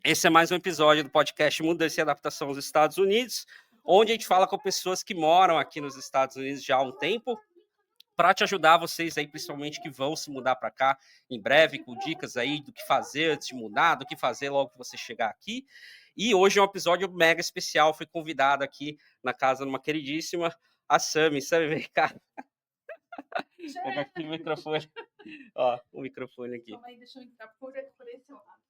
Esse é mais um episódio do podcast Mudança e Adaptação aos Estados Unidos, onde a gente fala com pessoas que moram aqui nos Estados Unidos já há um tempo, para te ajudar, vocês aí, principalmente que vão se mudar para cá em breve, com dicas aí do que fazer antes de mudar, do que fazer logo que você chegar aqui. E hoje é um episódio mega especial, fui convidado aqui na casa de uma queridíssima, a Sami. Sami, vem cá. Pega aqui o microfone. Ó, o microfone aqui. Calma aí, deixa eu entrar por esse lado.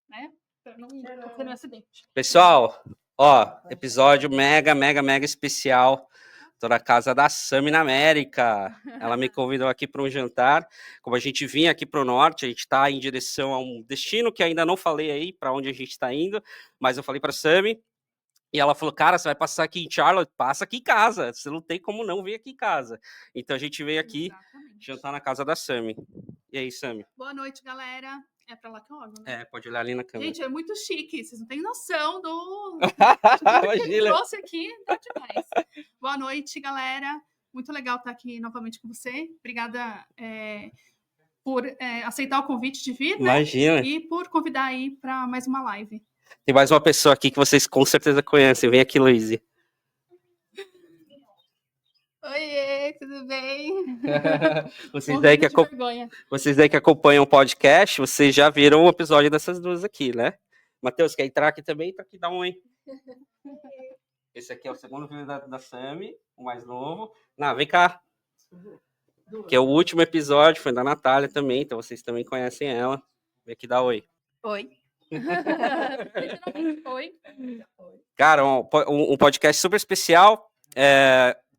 Né? Pra não ter um acidente. Pessoal, ó, episódio mega especial. Tô na casa da Sami na América. Ela me convidou aqui para um jantar. Como a gente vinha aqui para o norte, a gente está em direção a um destino que ainda não falei aí para onde a gente está indo, mas eu falei para a Sami e ela falou: cara, você vai passar aqui em Charlotte? Passa aqui em casa. Você não tem como não vir aqui em casa. Então a gente veio aqui jantar na casa da Sami. E aí, Sami? Boa noite, galera. É pra lá que eu olho, né? É, pode olhar ali na câmera. Gente, é muito chique. Vocês não têm noção do que ele Imagina. trouxe aqui. Tá demais. Boa noite, galera. Muito legal estar aqui novamente com você. Obrigada por aceitar o convite de vir, né? Imagina. E por convidar aí para mais uma live. Tem mais uma pessoa aqui que vocês com certeza conhecem. Vem aqui, Luíse. Oiê, tudo bem? Vocês aí que acompanham o podcast, vocês já viram um episódio dessas duas aqui, né? Matheus, quer entrar aqui também? Tá aqui, dá um oi. Esse aqui é o segundo vídeo da Sami, o mais novo. Não, vem cá. Que é o último episódio, foi da Natália também, então vocês também conhecem ela. Vem aqui, dá oi. Oi. Oi. Cara, um podcast super especial.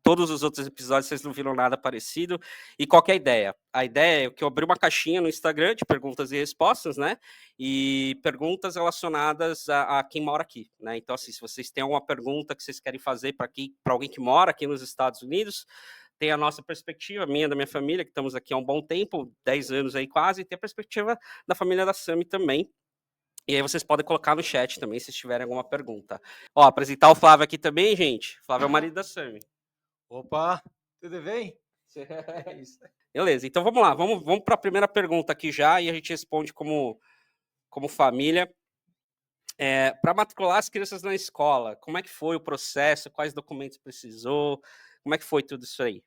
Todos os outros episódios vocês não viram nada parecido. E qual que é a ideia? A ideia é que eu abri uma caixinha no Instagram de perguntas e respostas, né? E perguntas relacionadas a quem mora aqui, né? Então, assim, se vocês têm alguma pergunta que vocês querem fazer para alguém que mora aqui nos Estados Unidos, tem a nossa perspectiva, minha, da minha família, que estamos aqui há um bom tempo, 10 anos aí quase, e tem a perspectiva da família da Sami também. E aí vocês podem colocar no chat também, se tiverem alguma pergunta. Ó, apresentar o Flávio aqui também, gente. Flávio é o marido da Sami. Opa, tudo bem? Beleza, então vamos lá, vamos para a primeira pergunta aqui já, e a gente responde como família. Para matricular as crianças na escola, como é que foi o processo, quais documentos precisou, como é que foi tudo isso aí?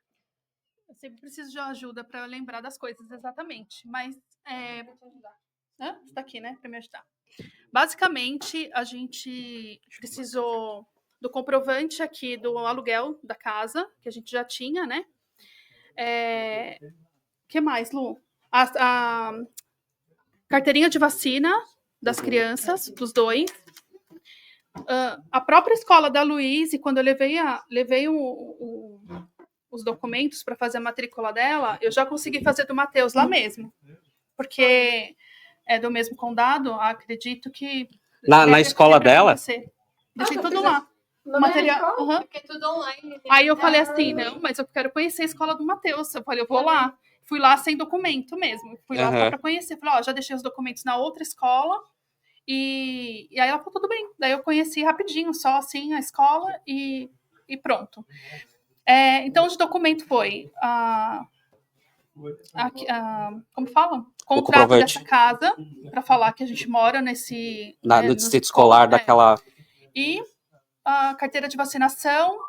Eu sempre preciso de ajuda para lembrar das coisas exatamente, mas vou te ajudar. Você está aqui, né, para me ajudar. Basicamente, a gente precisou do comprovante aqui do aluguel da casa, que a gente já tinha, né? Que mais, Lu? A carteirinha de vacina das crianças, dos dois. A própria escola da Luíse, quando eu levei os documentos para fazer a matrícula dela, eu já consegui fazer do Matheus lá mesmo. Porque é do mesmo condado, acredito que... Na escola dela? Deixei tudo lá. No material, porque é tudo online. Aí eu falei assim, não, mas eu quero conhecer a escola do Matheus. Eu falei, eu vou lá. Fui lá sem documento mesmo. Fui lá só para conhecer. Falei, ó, já deixei os documentos na outra escola. E aí ela falou, tudo bem. Daí eu conheci rapidinho, só assim, a escola e pronto. Então, o documento foi... como fala? Contrato dessa casa, para falar que a gente mora nesse... no distrito escolar daquela... E a carteira de vacinação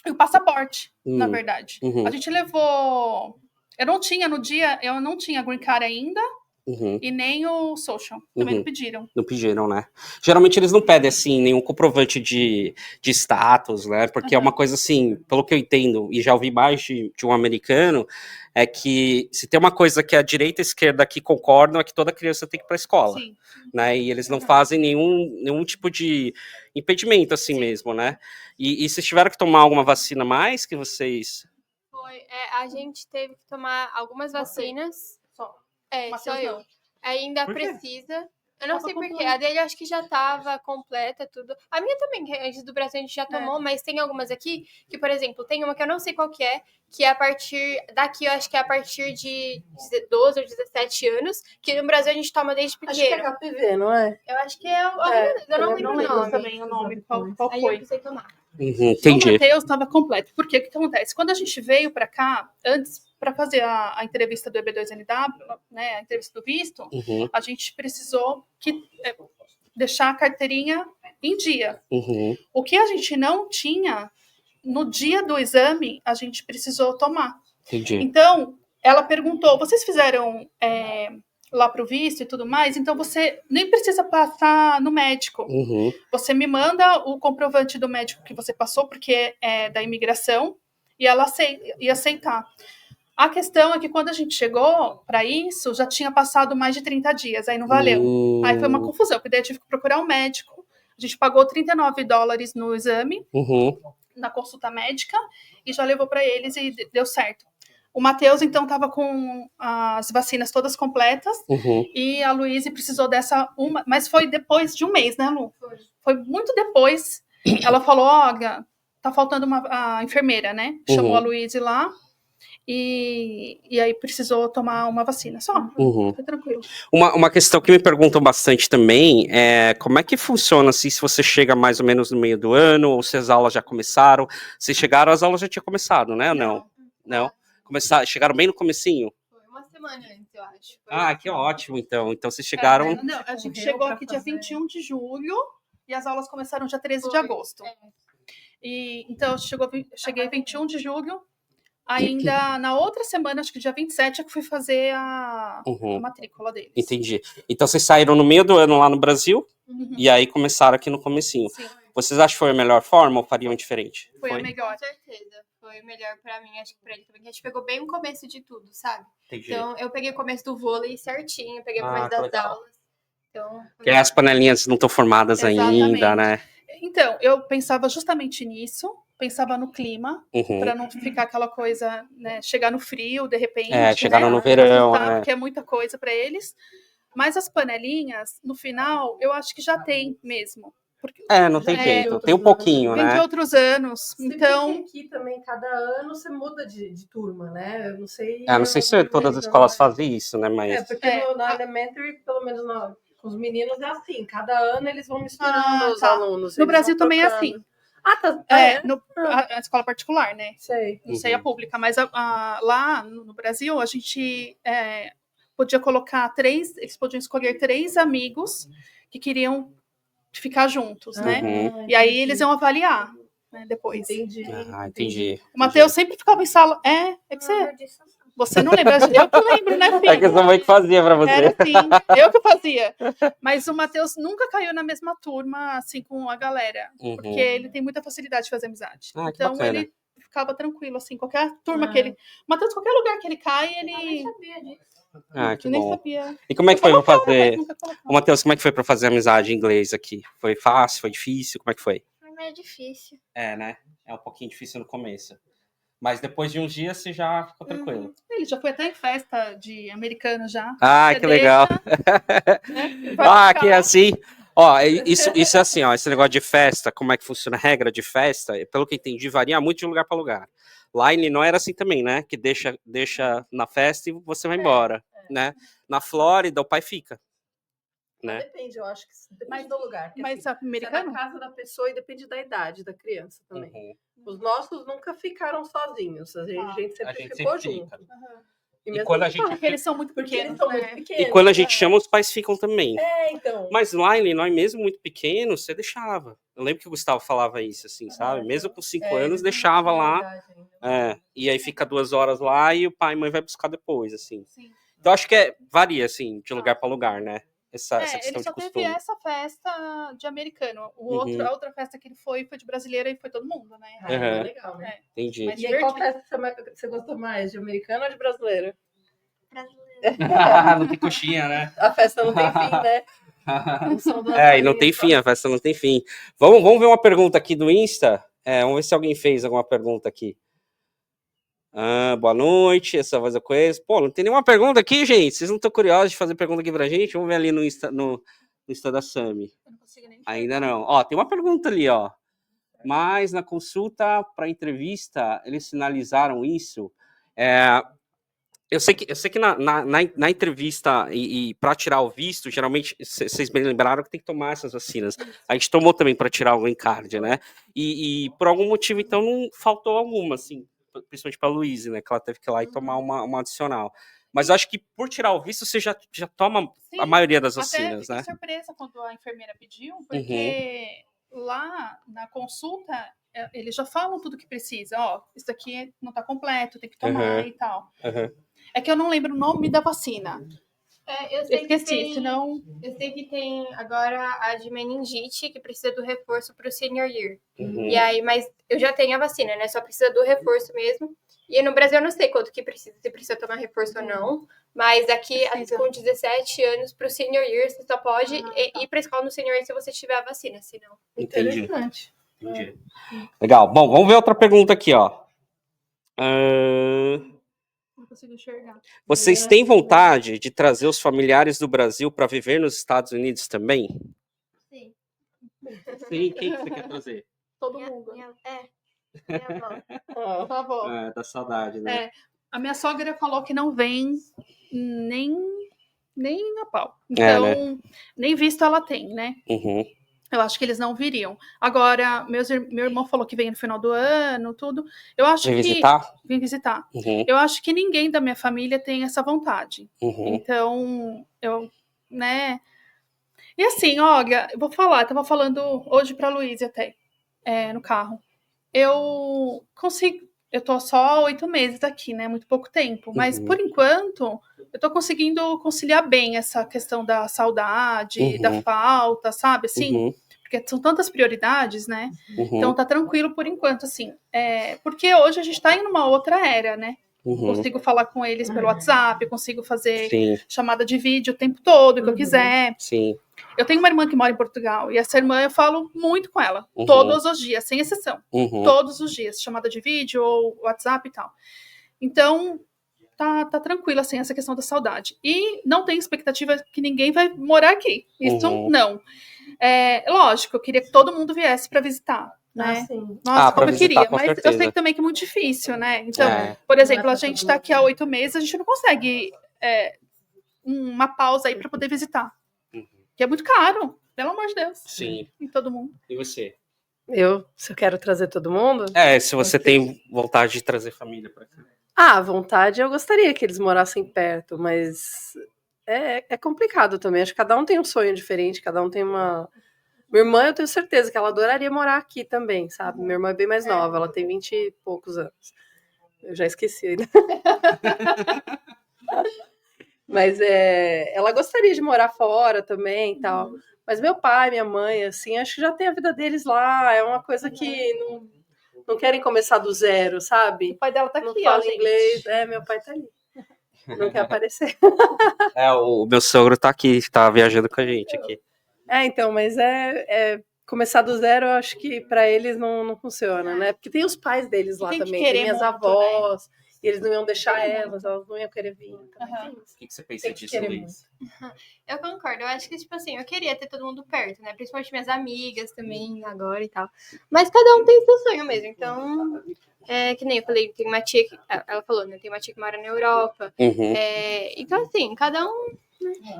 e o passaporte, na verdade. A gente levou... Eu não tinha green card ainda, e nem o social. Também não pediram. Não pediram, né? Geralmente eles não pedem, assim, nenhum comprovante de status, né? Porque é uma coisa, assim, pelo que eu entendo, e já ouvi mais de um americano, é que se tem uma coisa que a direita e a esquerda aqui concordam, é que toda criança tem que ir para a escola. Sim. Né? E eles não fazem nenhum tipo de impedimento, assim mesmo, né? E vocês tiveram que tomar alguma vacina mais que vocês... Foi. A gente teve que tomar algumas vacinas. Só eu. Ainda precisa. Eu não sei porquê. A dele acho que já estava completa, tudo. A minha também, antes do Brasil a gente já tomou, mas tem algumas aqui que, por exemplo, tem uma que eu não sei qual que é a partir daqui, eu acho que é a partir de 12 ou 17 anos, que no Brasil a gente toma desde pequeno. Acho que é HPV, não é? Eu acho que é eu não lembro o nome. Também o nome, qual Aí foi? eu precisei tomar. Entendi. O Matheus estava completo. Por quê? O que acontece? Quando a gente veio para cá, antes, para fazer a entrevista do EB2NW, né, a entrevista do visto, a gente precisou deixar a carteirinha em dia. O que a gente não tinha, no dia do exame, a gente precisou tomar. Entendi. Então, ela perguntou, vocês fizeram lá para o visto e tudo mais? Então, você nem precisa passar no médico. Você me manda o comprovante do médico que você passou, porque é da imigração, e ela ia aceitar. A questão é que quando a gente chegou para isso, já tinha passado mais de 30 dias, aí não valeu. Aí foi uma confusão, porque daí eu tive que procurar um médico. A gente pagou $39 no exame, na consulta médica, e já levou para eles e deu certo. O Matheus, então, estava com as vacinas todas completas, e a Luíse precisou dessa uma, mas foi depois de um mês, né, Lu? Foi muito depois. Ela falou, olha, tá faltando a enfermeira, né? Chamou a Luíse lá, e aí precisou tomar uma vacina só. Foi tranquilo. Uma questão que me perguntam bastante também é como é que funciona assim, se você chega mais ou menos no meio do ano, ou se as aulas já começaram. Se chegaram, as aulas já tinham começado, né? Não. Chegaram bem no comecinho? Foi uma semana antes, eu acho. Que ótimo, então. Então vocês chegaram... Não, a gente chegou aqui dia 21 de julho, e as aulas começaram dia 13 de agosto. E, então, cheguei 21 de julho, ainda na outra semana, acho que dia 27, é que fui fazer a matrícula deles. Entendi. Então vocês saíram no meio do ano lá no Brasil, e aí começaram aqui no comecinho. Sim. Vocês acham que foi a melhor forma ou fariam diferente? Foi a melhor. Com certeza. Foi melhor pra mim, acho que pra ele também. Que a gente pegou bem o começo de tudo, sabe? Entendi. Então, eu peguei o começo do vôlei certinho, peguei o começo das legal. aulas. Então, Porque as panelinhas não estão formadas ainda, né? Então, eu pensava justamente nisso, pensava no clima, para não ficar aquela coisa, né, chegar no frio, de repente. Chegaram no verão, né? Porque é muita coisa para eles. Mas as panelinhas, no final, eu acho que já tem mesmo. Porque, não tem jeito. Tem um pouquinho, vem né? de outros anos. Então, aqui também, cada ano você muda de turma, né? Eu não sei... não sei se todas as escolas fazem isso, né? Mas... porque na elementary, pelo menos com os meninos, é assim. Cada ano eles vão misturando os alunos. No Brasil também é assim. A escola particular, né? Sei. Não sei a pública, mas lá no Brasil, a gente podia colocar eles podiam escolher 3 amigos que queriam ficar juntos, né? E aí eles iam avaliar, né, depois. Entendi. O Matheus sempre ficava em sala. É que você não lembra. Eu que lembro, né, filho? É que sua mãe que fazia pra você. Era assim, eu que fazia. Mas o Matheus nunca caiu na mesma turma, assim, com a galera. Porque ele tem muita facilidade de fazer amizade. Então, ele ficava tranquilo, assim, qualquer turma que ele... O Matheus, qualquer lugar que ele cai, ele... Eu nem sabia disso. Que nem bom. sabia. E como é que foi pra fazer... Ô, Matheus, como é que foi pra fazer amizade em inglês aqui? Foi fácil? Foi difícil? Como é que foi? Foi meio difícil. Né? É um pouquinho difícil no começo. Mas depois de uns dias você já ficou tranquilo. Ele já foi até em festa de americano já. Que legal. Que é assim. Isso é assim, esse negócio de festa, como é que funciona a regra de festa, pelo que entendi, varia muito de lugar para lugar. Lá em não era assim também, né? Que deixa na festa e você vai embora, né? Na Flórida, o pai fica. Né? Depende, eu acho que depende do lugar. Mas assim, americano? É na casa da pessoa e depende da idade da criança também. Os nossos nunca ficaram sozinhos, a gente sempre ficou junto. E quando a gente... Porque eles são muito pequenos, E quando a gente chama, os pais ficam também. Então. Mas lá em Illinois, mesmo muito pequeno, você deixava. Eu lembro que o Gustavo falava isso, assim, sabe? Mesmo com 5 anos, deixava lá. E aí fica 2 horas lá e o pai e a mãe vai buscar depois, assim. Sim. Então acho que varia, assim, de lugar para lugar, né? Essa questão ele só de costume. teve essa festa de americano. A outra festa que ele foi de brasileira e foi todo mundo, né? É legal, né? Entendi. Mas e aí, qual festa você gostou mais, de americano ou de brasileiro? Brasileiro. Não tem coxinha, né? A festa não tem fim, né? E não tem fim, a festa não tem fim. Vamos ver uma pergunta aqui do Insta? Vamos ver se alguém fez alguma pergunta aqui. Boa noite, essa voz eu conheço. Pô, não tem nenhuma pergunta aqui, gente? Vocês não estão curiosos de fazer pergunta aqui pra gente? Vamos ver ali no Insta da Sami. Ainda não. Tem uma pergunta ali, ó. Mas na consulta para entrevista, eles sinalizaram isso. Eu sei que na entrevista e para tirar o visto, geralmente, vocês bem lembraram que tem que tomar essas vacinas. A gente tomou também para tirar o green card, né? E por algum motivo, então, não faltou alguma, assim, principalmente para a Luísa, né? Que ela teve que ir lá e tomar uma adicional. Mas eu acho que por tirar o visto, você já toma a maioria das vacinas, até né? fiquei surpresa quando a enfermeira pediu, porque lá na consulta eles já falam tudo que precisa. Ó, isso aqui não tá completo, tem que tomar e tal. É que eu não lembro o nome da vacina. Eu sei Esqueci, que tem, senão... Eu sei que tem agora a de meningite, que precisa do reforço pro senior year. E aí, mas eu já tenho a vacina, né? Só precisa do reforço mesmo. E no Brasil eu não sei quanto que precisa, se precisa tomar reforço ou não. Mas aqui, com 17 anos, pro senior year, você só pode ir pra escola no senior year se você tiver a vacina, senão. Entendi. Interessante. Entendi. Legal. Bom, vamos ver outra pergunta aqui, ó. Não consigo enxergar. Vocês têm vontade de trazer os familiares do Brasil para viver nos Estados Unidos também? Sim. Sim, quem que você quer trazer? Todo mundo. Minha avó. Por favor. Da saudade, né? A minha sogra falou que não vem nem a pau. Então, nem visto ela tem, né? Eu acho que eles não viriam. Agora, meu irmão falou que vem no final do ano, tudo. Eu acho Vem que... visitar? Vem visitar. Eu acho que ninguém da minha família tem essa vontade. Então, né? E assim, olha, eu vou falar, eu tava falando hoje pra Luísa até, no carro. Eu tô só 8 meses aqui, né? Muito pouco tempo. Mas, por enquanto, eu tô conseguindo conciliar bem essa questão da saudade, da falta, sabe? Assim, porque são tantas prioridades, né? Então tá tranquilo por enquanto, assim. Porque hoje a gente tá em uma outra era, né? Consigo falar com eles pelo WhatsApp, consigo fazer chamada de vídeo o tempo todo que eu quiser. Eu tenho uma irmã que mora em Portugal, e essa irmã eu falo muito com ela, todos os dias, sem exceção. Todos os dias, chamada de vídeo ou WhatsApp e tal. Então, tá tranquilo, assim, essa questão da saudade. E não tenho expectativa que ninguém vai morar aqui. Isso não. Lógico, eu queria que todo mundo viesse para visitar. Né? Nossa, como eu queria, mas certeza. Eu sei também que é muito difícil, né? Então, por exemplo, a gente está aqui há 8 meses, a gente não consegue uma pausa aí para poder visitar. Que é muito caro, pelo amor de Deus. Sim. E todo mundo. E você? Se eu quero trazer todo mundo? Se você tem vontade de trazer família para cá. Vontade, eu gostaria que eles morassem perto, mas é complicado também. Acho que cada um tem um sonho diferente, cada um tem uma... Minha irmã, eu tenho certeza que ela adoraria morar aqui também, sabe? Minha irmã é bem mais nova, ela tem 20 e poucos anos. Eu já esqueci ainda. Mas ela gostaria de morar fora também e tal. Mas meu pai, minha mãe, assim, acho que já tem a vida deles lá. É uma coisa que não querem começar do zero, sabe? O pai dela tá aqui, não fala inglês. Meu pai tá ali. Não quer aparecer. O meu sogro tá aqui, tá viajando com a gente aqui. Então, mas começar do zero, eu acho que para eles não funciona, né? Porque tem os pais deles lá também, tem minhas avós, né? E eles não iam deixar elas não iam querer vir. Então, o que você pensa disso, Luiz? Eu concordo, eu acho que, tipo assim, eu queria ter todo mundo perto, né? Principalmente minhas amigas também, agora e tal. Mas cada um tem seu sonho mesmo, então... que nem eu falei, tem uma tia que... Ela falou, né? Tem uma tia que mora na Europa. Então, assim, cada um...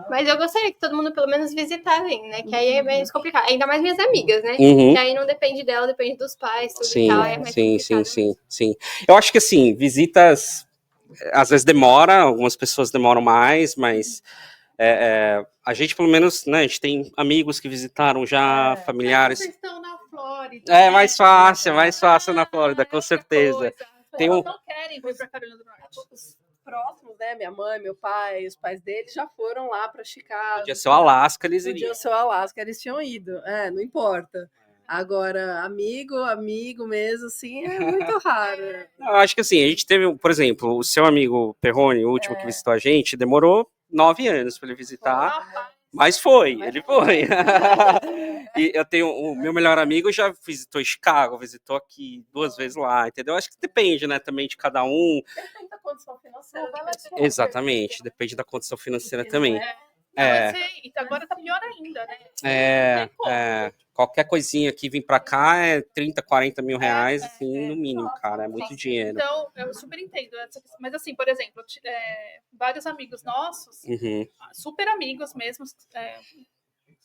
Mas eu gostaria que todo mundo pelo menos visitassem, né? Que aí é menos complicado. Ainda mais minhas amigas, né? Que aí não depende dela, depende dos pais, tudo e tal. É mais complicado. Sim. Eu acho que, assim, visitas... Às vezes demora, algumas pessoas demoram mais, mas... a gente, pelo menos, né? A gente tem amigos que visitaram já, familiares. Vocês estão na Flórida. Mais fácil na Flórida, com certeza. Não querem vir pra Carolina do Norte. Próximos, né? Minha mãe, meu pai, os pais deles já foram lá para Chicago. Podia ser o Alasca, eles iriam. Podia ser o Alasca, eles tinham ido. Não importa. Agora, amigo mesmo, assim, é muito raro. Eu acho que assim, a gente teve, por exemplo, o seu amigo Perrone, o último que visitou a gente, demorou 9 anos para ele visitar. Mas ele foi. E eu tenho o meu melhor amigo já visitou Chicago, visitou aqui 2 vezes lá, entendeu? Acho que depende, né, também de cada um. Depende da condição financeira. Exatamente, depende da condição financeira também. E agora tá pior ainda, né? qualquer coisinha aqui vir pra cá é 30, 40 mil reais, assim, no mínimo, cara. É muito dinheiro. Então, eu super entendo. Mas assim, por exemplo, vários amigos nossos, Uhum. super amigos mesmo,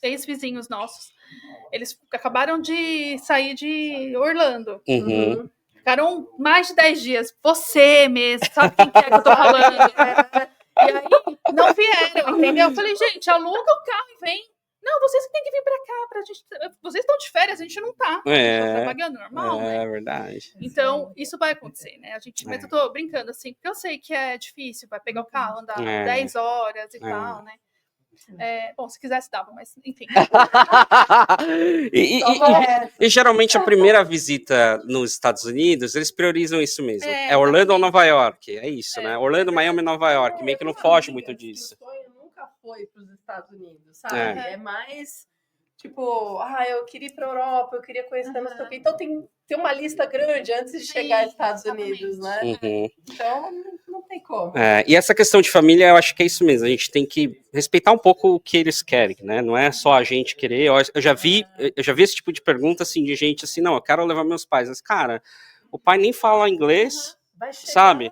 ex-vizinhos nossos, eles acabaram de sair de Orlando. Uhum. Ficaram mais de 10 dias. Você mesmo, sabe quem que é que eu tô falando? E aí, não vieram, entendeu? Eu falei, gente, aluga o carro e vem. Não, vocês que têm que vir pra cá. Vocês estão de férias, a gente não tá. A gente tá trabalhando normal, né? É verdade. Então, isso vai acontecer, né? Mas eu tô brincando, assim, porque eu sei que é difícil, vai pegar o carro, andar 10 horas e tal, né? Bom, se quisesse dava, mas enfim. E geralmente a primeira visita nos Estados Unidos, eles priorizam isso mesmo. É Orlando ou Nova York, é isso, né? Orlando, Miami, Nova York, meio que não foge muito disso. O sonho nunca foi para os Estados Unidos, sabe? É mais tipo, eu queria ir para Europa, eu queria conhecer não sei o quê. Então tem uma lista grande antes de chegar aos Estados Unidos, né? Uhum. Então não tem como. E essa questão de família, eu acho que é isso mesmo. A gente tem que respeitar um pouco o que eles querem, né? Não é só a gente querer. Eu já vi esse tipo de pergunta assim de gente assim, não, eu quero levar meus pais, mas cara, o pai nem fala inglês, sabe?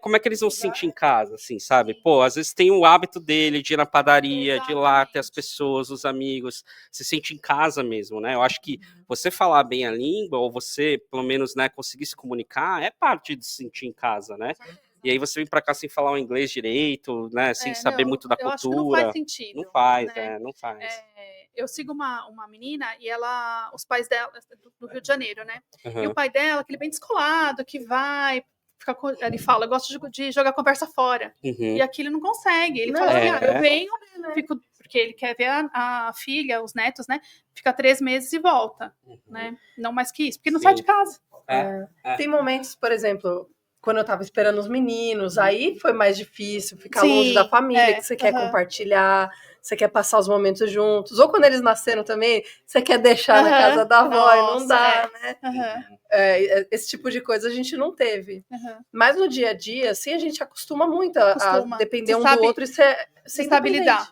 Como é que eles vão se sentir em casa, assim, sabe? Pô, às vezes tem o hábito dele de ir na padaria, de ir lá ter as pessoas, os amigos, se sente em casa mesmo, né? Eu acho que você falar bem a língua, ou você, pelo menos, né, conseguir se comunicar, é parte de se sentir em casa, né? E aí você vem pra cá sem falar o inglês direito, né? Sem saber muito da cultura. Eu acho que não faz sentido. Não faz, né? Não faz. Eu sigo uma menina e os pais dela, do Rio de Janeiro, né? Uhum. E o pai dela, aquele bem descolado, que vai... Ele fala, eu gosto de jogar conversa fora. Uhum. E aqui ele não consegue. Ele fala assim, eu venho, fico, porque ele quer ver a filha, os netos, né? Fica 3 meses e volta, né? Não mais que isso, porque não sai de casa. Tem momentos, por exemplo, quando eu tava esperando os meninos, aí foi mais difícil ficar longe da família, que você quer compartilhar, você quer passar os momentos juntos. Ou quando eles nasceram também, você quer deixar na casa da avó e não dá, né? Esse tipo de coisa a gente não teve. Mas no dia a dia, assim, a gente acostuma muito a depender um do outro e ser estabilidade.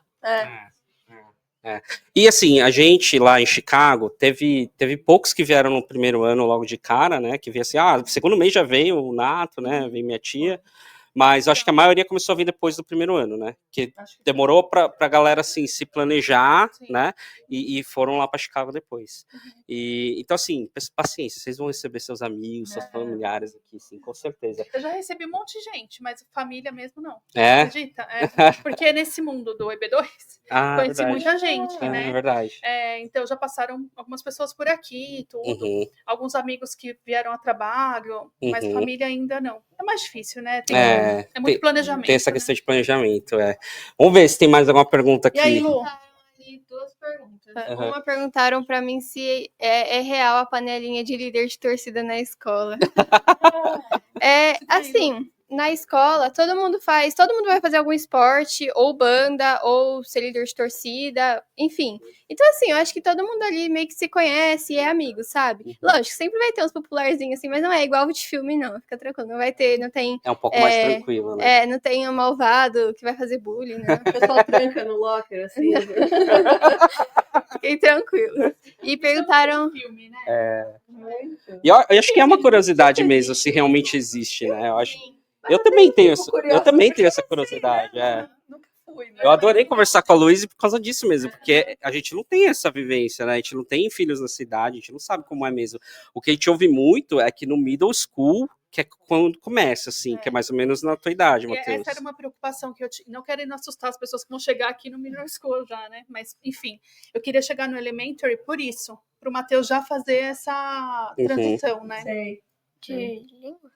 E assim, a gente lá em Chicago, teve poucos que vieram no primeiro ano logo de cara, né? Que veio assim, segundo mês já veio o Nato, né? Veio minha tia. Mas eu acho que a maioria começou a vir depois do primeiro ano, né? Que demorou pra galera, assim, se planejar, né? E foram lá pra Chicago depois. Então, assim, paciência, vocês vão receber seus amigos, seus familiares aqui, sim, com certeza. Eu já recebi um monte de gente, mas família mesmo não. É? Acredita? Porque nesse mundo do EB2, conheci muita gente, né? É verdade. Então já passaram algumas pessoas por aqui, tudo. Alguns amigos que vieram a trabalho, mas família ainda não. É mais difícil, né? É muito planejamento. Tem essa questão de planejamento, Vamos ver se tem mais alguma pergunta aqui. E aí, Lu? 2 perguntas. Uma perguntaram pra mim se é real a panelinha de líder de torcida na escola. Assim, na escola, todo mundo vai fazer algum esporte, ou banda, ou ser líder de torcida, enfim. Então, assim, eu acho que todo mundo ali meio que se conhece e é amigo, sabe? Lógico, sempre vai ter uns popularzinhos, assim, mas não é igual de filme, não. Fica tranquilo, não tem... É um pouco mais tranquilo, né? Não tem um malvado que vai fazer bullying, né? O pessoal tranca no locker, assim. Fiquem tranquilos. E perguntaram... Filme, né? E eu acho que é uma curiosidade mesmo, se realmente existe, né? Eu também tenho essa curiosidade, Nunca fui, né? Eu adorei conversar com a Luísa por causa disso mesmo, porque a gente não tem essa vivência, né? A gente não tem filhos na cidade, a gente não sabe como é mesmo. O que a gente ouve muito é que no middle school, que é quando começa, assim, que é mais ou menos na tua idade, Matheus. Essa era uma preocupação que eu tinha. Não querendo assustar as pessoas que vão chegar aqui no middle school já, né? Mas, enfim, eu queria chegar no elementary por isso, para o Matheus já fazer essa transição, né? Sei. De língua?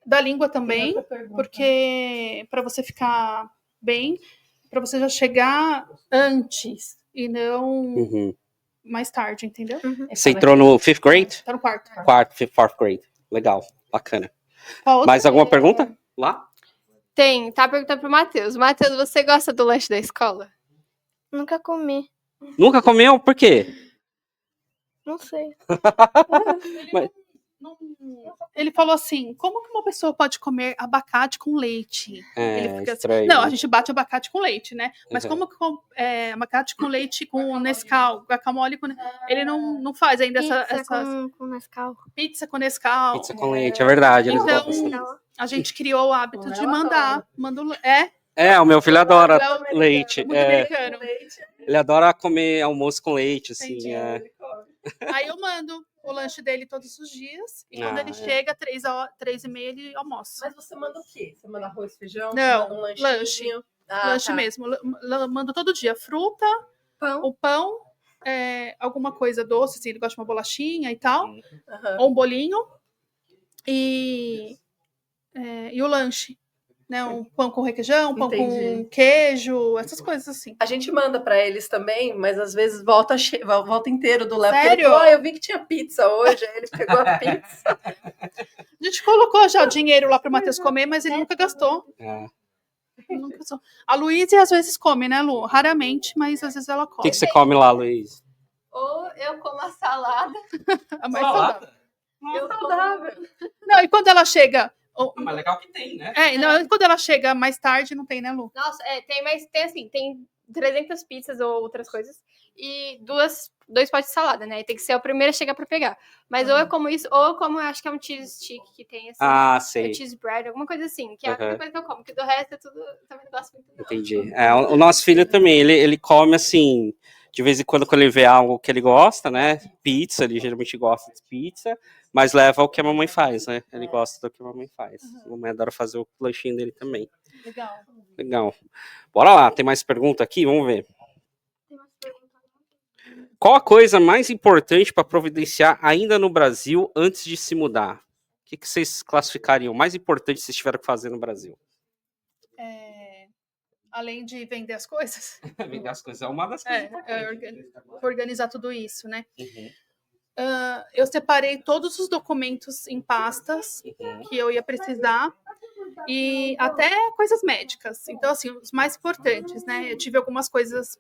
Da língua também, porque para você ficar bem, para você já chegar antes e não mais tarde, entendeu? Você entrou no 5th grade? Tá no quarto. 4th grade. Legal, bacana. Qual Mais alguma pergunta? Lá? Tem, tá perguntando pro Matheus. Matheus, você gosta do lanche da escola? Nunca comi. Nunca comeu? Por quê? Não sei. Mas- Ele falou assim: como que uma pessoa pode comer abacate com leite? Ele fica assim, estranho. não, né? a gente bate abacate com leite, né? Mas Uhum. como que abacate com leite com Nescau, guacamole com... Ele não faz ainda essas com Nescau. pizza com Nescau. Pizza com leite, é verdade. Eles Então, gostam. a gente criou o hábito de Ela mandar. O meu filho adora Ela leite. Muito americano. Ele adora comer almoço com leite, assim. Entendi. Aí eu mando o lanche dele todos os dias. E quando ele É. chega, 3h30, ele almoça. Mas você manda o quê? Você manda arroz, feijão? Não, Você manda um lanche. Lanche tá. mesmo. Mando todo dia. Fruta, o pão, alguma coisa doce, assim, ele gosta de uma bolachinha e tal. Uhum. Ou um bolinho. E o lanche. Né, um pão com requeijão, pão Entendi. com queijo, essas coisas assim. A gente manda pra eles também, mas às vezes volta inteiro do Léo. porque Sério? Ele falou, eu vi que tinha pizza hoje, aí ele pegou a pizza. A gente colocou já o dinheiro lá pro Matheus comer, mas ele nunca gastou. É. Nunca gastou. A Luísa às vezes come, né, Lu? Raramente, mas às vezes ela O come. que você come lá, Luiz? Ou eu como a salada. A mais saudável. Eu Saudável. Não, e quando ela chega... Mas legal que tem, né? Não, quando ela chega mais tarde, não tem, né, Lu? Nossa, tem 300 pizzas ou outras coisas e 2 potes de salada, né? E tem que ser a primeira a chegar pra pegar. Mas ou eu como isso, ou eu como, acho que é um cheese stick que tem assim. Ah, sei. Cheese bread, alguma coisa assim, que é a única coisa que eu como, que do resto é tudo, eu também não gosto muito. Não. Entendi. O nosso filho também, ele come assim, de vez em quando ele vê algo que ele gosta, né? Pizza, ele geralmente gosta de pizza, mas leva o que a mamãe faz, né? Ele gosta do que a mamãe faz. A mamãe adora fazer o lanchinho dele também. Legal. Bora lá, tem mais pergunta aqui? Vamos ver. Qual a coisa mais importante para providenciar ainda no Brasil antes de se mudar? O que vocês classificariam mais importante que vocês tiveram que fazer no Brasil? Além de vender as coisas, Vender as coisas é uma das coisas importantes. organizar tudo isso, né? Uhum. Eu separei todos os documentos em pastas que eu ia precisar e até coisas médicas. Então, assim, os mais importantes, né? Eu tive algumas coisas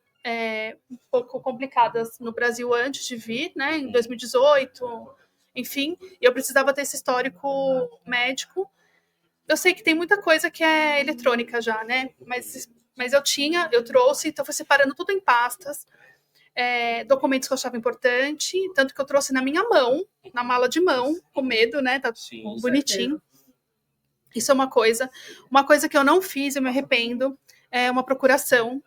um pouco complicadas no Brasil antes de vir, né? Em 2018, enfim. E eu precisava ter esse histórico médico. Eu sei que tem muita coisa que é eletrônica já, né? Mas eu trouxe, então fui separando tudo em pastas. Documentos que eu achava importante, tanto que eu trouxe na minha mão, na mala de mão, com medo, né? Tá Sim, bonitinho. Isso é uma coisa. Uma coisa que eu não fiz, eu me arrependo, é uma procuração.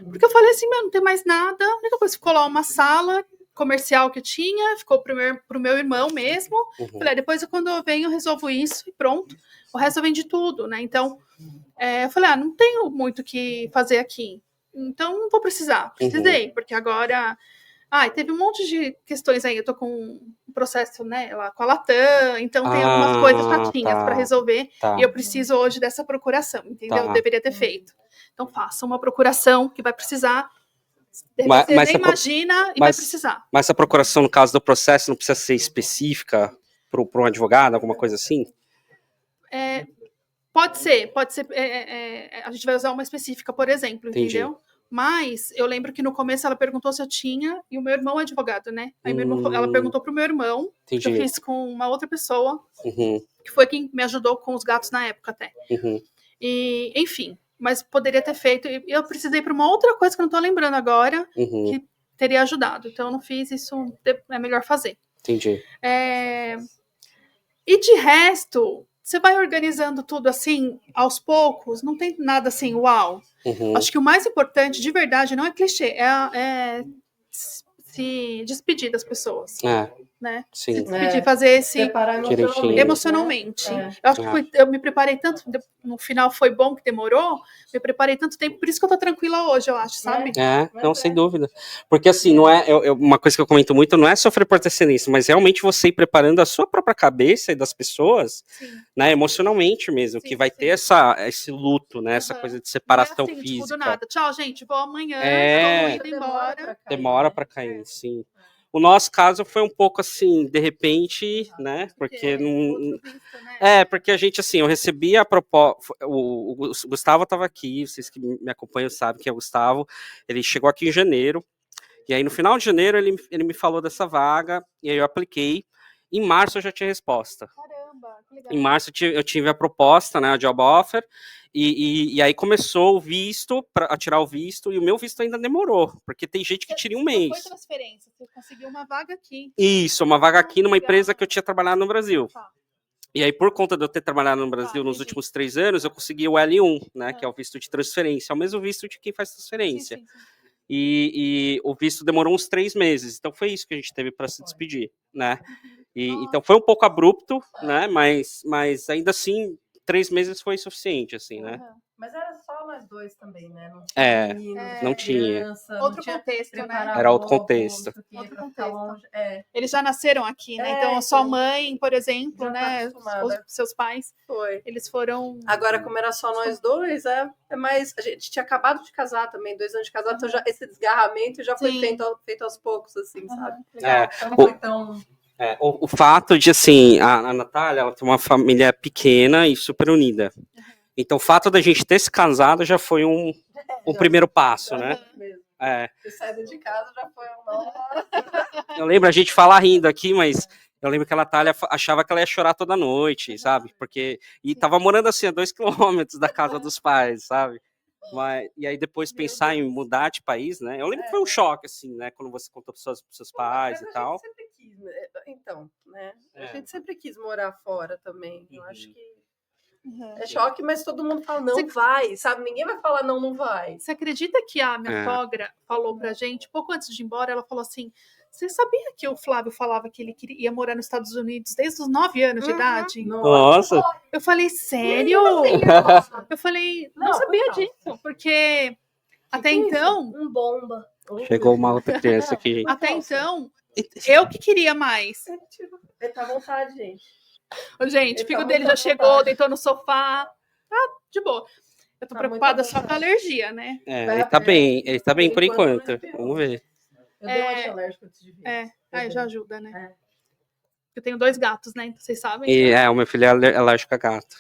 Porque eu falei assim, não tem mais nada. A única coisa que ficou lá uma sala comercial que eu tinha, ficou pro meu irmão mesmo. Uhum. Falei, depois quando eu venho, eu resolvo isso e pronto. O resto eu vendi tudo, né? Então, eu falei, não tenho muito o que fazer aqui. Então, não vou precisar. Precisei, porque agora... teve um monte de questões aí. Eu tô com um processo, né, lá com a Latam. Então, tem algumas coisas chatinhas para resolver. Tá. E eu preciso hoje dessa procuração, entendeu? Tá. Eu deveria ter feito. Então, faça uma procuração que vai precisar. Mas Você nem essa imagina e vai precisar. Mas essa procuração, no caso do processo, não precisa ser específica para um advogado, alguma coisa assim? Pode ser. A gente vai usar uma específica, por exemplo, Entendi. entendeu? Mas eu lembro que no começo ela perguntou se eu tinha, e o meu irmão é advogado, né? Aí ela perguntou pro meu irmão, que eu fiz com uma outra pessoa, que foi quem me ajudou com os gatos na época até. E, enfim, mas poderia ter feito. E eu precisei para uma outra coisa que eu não tô lembrando agora, que teria ajudado. Então eu não fiz isso, é melhor fazer. Entendi. E de resto, você vai organizando tudo assim, aos poucos, não tem nada assim, uau. Acho que o mais importante, de verdade, não é clichê, é se despedir das pessoas. Né? Sim. Se despedir, fazer esse... Preparar emocionalmente. Né? Eu acho que eu me preparei tanto, no final foi bom que demorou, me preparei tanto tempo, por isso que eu tô tranquila hoje, eu acho, sabe? Não, sem dúvida. Porque assim, não é uma coisa que eu comento muito, não é sofrer por ter sido isso, mas realmente você ir preparando a sua própria cabeça e das pessoas, né, emocionalmente mesmo, que vai ter esse luto, né, essa coisa de separação assim, física. Tipo, do nada. Tchau, gente, vou amanhã, estou indo embora. Demora pra cair, sim. O nosso caso foi um pouco assim, de repente, né? Porque não. Porque a gente, assim, eu recebi a proposta. O Gustavo estava aqui, vocês que me acompanham sabem que é o Gustavo. Ele chegou aqui em janeiro. E aí, no final de janeiro, ele me falou dessa vaga. E aí eu apliquei. Em março eu já tinha resposta. Caramba, que legal. Em março eu tive a proposta, né, a job offer, e aí começou o visto, para tirar o visto, e o meu visto ainda demorou, porque tem gente que tira em um Não foi mês. transferência, você conseguiu uma vaga aqui. Isso, uma vaga aqui numa Legal. empresa que eu tinha trabalhado no Brasil. Tá. E aí, por conta de eu ter trabalhado no Brasil nos entendi. últimos 3 anos, eu consegui o L1, né, que é o visto de transferência, é o mesmo visto de quem faz transferência. Sim. E o visto demorou uns 3 meses, então foi isso que a gente teve para se despedir, né? E, Nossa. então foi um pouco abrupto, né? Mas ainda assim, 3 meses foi suficiente, assim, né? Aham. Mas era só nós dois também, né? Não É, menino, não tinha. criança, Outro não tinha contexto, né? preparar Era outro roupa, contexto. não sei o quê, Outro pra ficar contexto. longe. É, Eles já nasceram aqui, né? É, Então, a sua então, mãe, por exemplo, já tá né? acostumada. Os seus pais, foi. eles foram. Agora, como era só nós dois, é mais. A gente tinha acabado de casar também, 2 anos de casado, então já, esse desgarramento já foi Sim. feito aos poucos, assim, sabe? É, Então não foi tão. o fato de, assim, a Natália, ela tem uma família pequena e super unida. Então, o fato da gente ter se casado já foi um primeiro passo, né? Mesmo. É. Ter saído de casa já foi um. Eu lembro a gente falar rindo aqui, mas eu lembro que a Natália achava que ela ia chorar toda noite, sabe? Porque. E tava morando assim a 2 quilômetros da casa dos pais, sabe? E aí depois pensar em mudar de país, né? Eu lembro que foi um choque, assim, né? Quando você contou para seus pais Mas e tal. A gente sempre quis, então, né? A É. gente sempre quis morar fora também. Eu acho que Uhum. é choque, mas todo mundo fala, não vai, sabe? Ninguém vai falar, não vai. Você acredita que a minha É. sogra falou pra gente, pouco antes de ir embora, ela falou assim: você sabia que o Flávio falava que ele ia morar nos Estados Unidos desde os 9 anos de idade? Nossa! Eu falei, sério? Eu falei, não Não, sabia coitado. disso, porque até Que é isso? então, Um bomba. Chegou uma outra criança aqui, gente. até então, eu que queria mais. Ele tá à vontade, gente. Ô, gente, Ele o filho tá dele muito já à chegou, vontade. deitou no sofá. Tá de boa. Eu tô Tá preocupada muito à só com a vontade. alergia, né? Ele tá bem por enquanto. não espirrou. Vamos ver. Eu dei um antialérgico antes de vir. Aí já ajuda, né? É. Eu tenho 2 gatos, né? Então, vocês sabem. E o meu filho é alérgico a gato.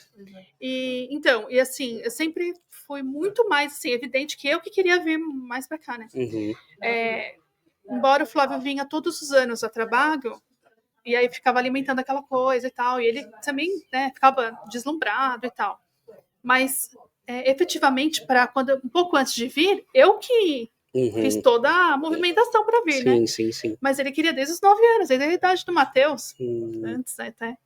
E então, e assim, eu sempre fui muito mais assim, evidente que eu que queria vir mais pra cá, né? Uhum. Embora o Flávio vinha todos os anos a trabalho, e aí ficava alimentando aquela coisa e tal, e ele também, né, ficava deslumbrado e tal. Mas efetivamente, para quando um pouco antes de vir, eu que fiz toda a movimentação para vir, né? Sim. Mas ele queria desde os 9 anos, desde a idade do Matheus, antes até.